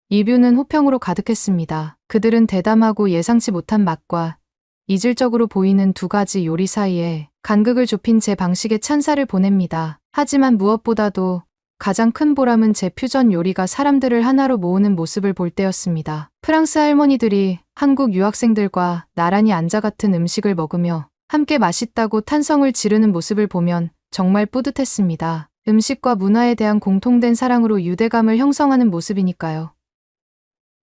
리뷰는 호평으로 가득했습니다. 그들은 대담하고 예상치 못한 맛과 이질적으로 보이는 두 가지 요리 사이에 간극을 좁힌 제 방식에 찬사를 보냅니다. 하지만 무엇보다도 가장 큰 보람은 제 퓨전 요리가 사람들을 하나로 모으는 모습을 볼 때였습니다. 프랑스 할머니들이 한국 유학생들과 나란히 앉아 같은 음식을 먹으며 함께 맛있다고 탄성을 지르는 모습을 보면 정말 뿌듯했습니다. 음식과 문화에 대한 공통된 사랑으로 유대감을 형성하는 모습이니까요.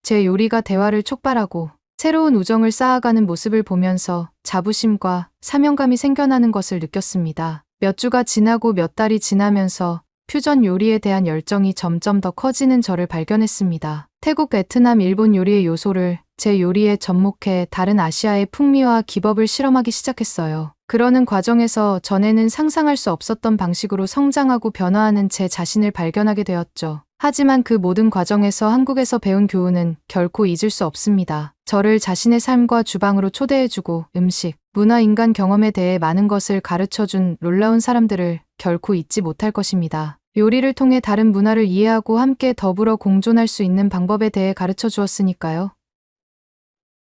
제 요리가 대화를 촉발하고 새로운 우정을 쌓아가는 모습을 보면서 자부심과 사명감이 생겨나는 것을 느꼈습니다. 몇 주가 지나고 몇 달이 지나면서 퓨전 요리에 대한 열정이 점점 더 커지는 저를 발견했습니다. 태국, 베트남, 일본 요리의 요소를 제 요리에 접목해 다른 아시아의 풍미와 기법을 실험하기 시작했어요. 그러는 과정에서 전에는 상상할 수 없었던 방식으로 성장하고 변화하는 제 자신을 발견하게 되었죠. 하지만 그 모든 과정에서 한국에서 배운 교훈은 결코 잊을 수 없습니다. 저를 자신의 삶과 주방으로 초대해주고 음식, 문화, 인간 경험에 대해 많은 것을 가르쳐준 놀라운 사람들을 결코 잊지 못할 것입니다. 요리를 통해 다른 문화를 이해하고 함께 더불어 공존할 수 있는 방법에 대해 가르쳐 주었으니까요.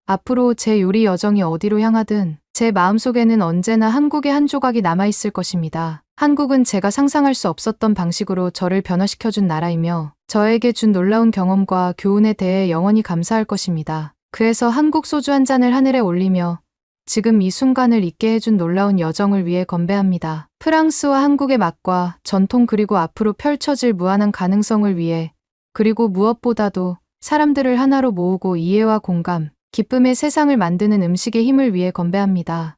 앞으로 제 요리 여정이 어디로 향하든 제 마음속에는 언제나 한국의 한 조각이 남아있을 것입니다. 한국은 제가 상상할 수 없었던 방식으로 저를 변화시켜준 나라이며 저에게 준 놀라운 경험과 교훈에 대해 영원히 감사할 것입니다. 그래서 한국 소주 한 잔을 하늘에 올리며 지금 이 순간을 있게 해준 놀라운 여정을 위해 건배합니다. 프랑스와 한국의 맛과 전통 그리고 앞으로 펼쳐질 무한한 가능성을 위해 그리고 무엇보다도 사람들을 하나로 모으고 이해와 공감, 기쁨의 세상을 만드는 음식의 힘을 위해 건배합니다.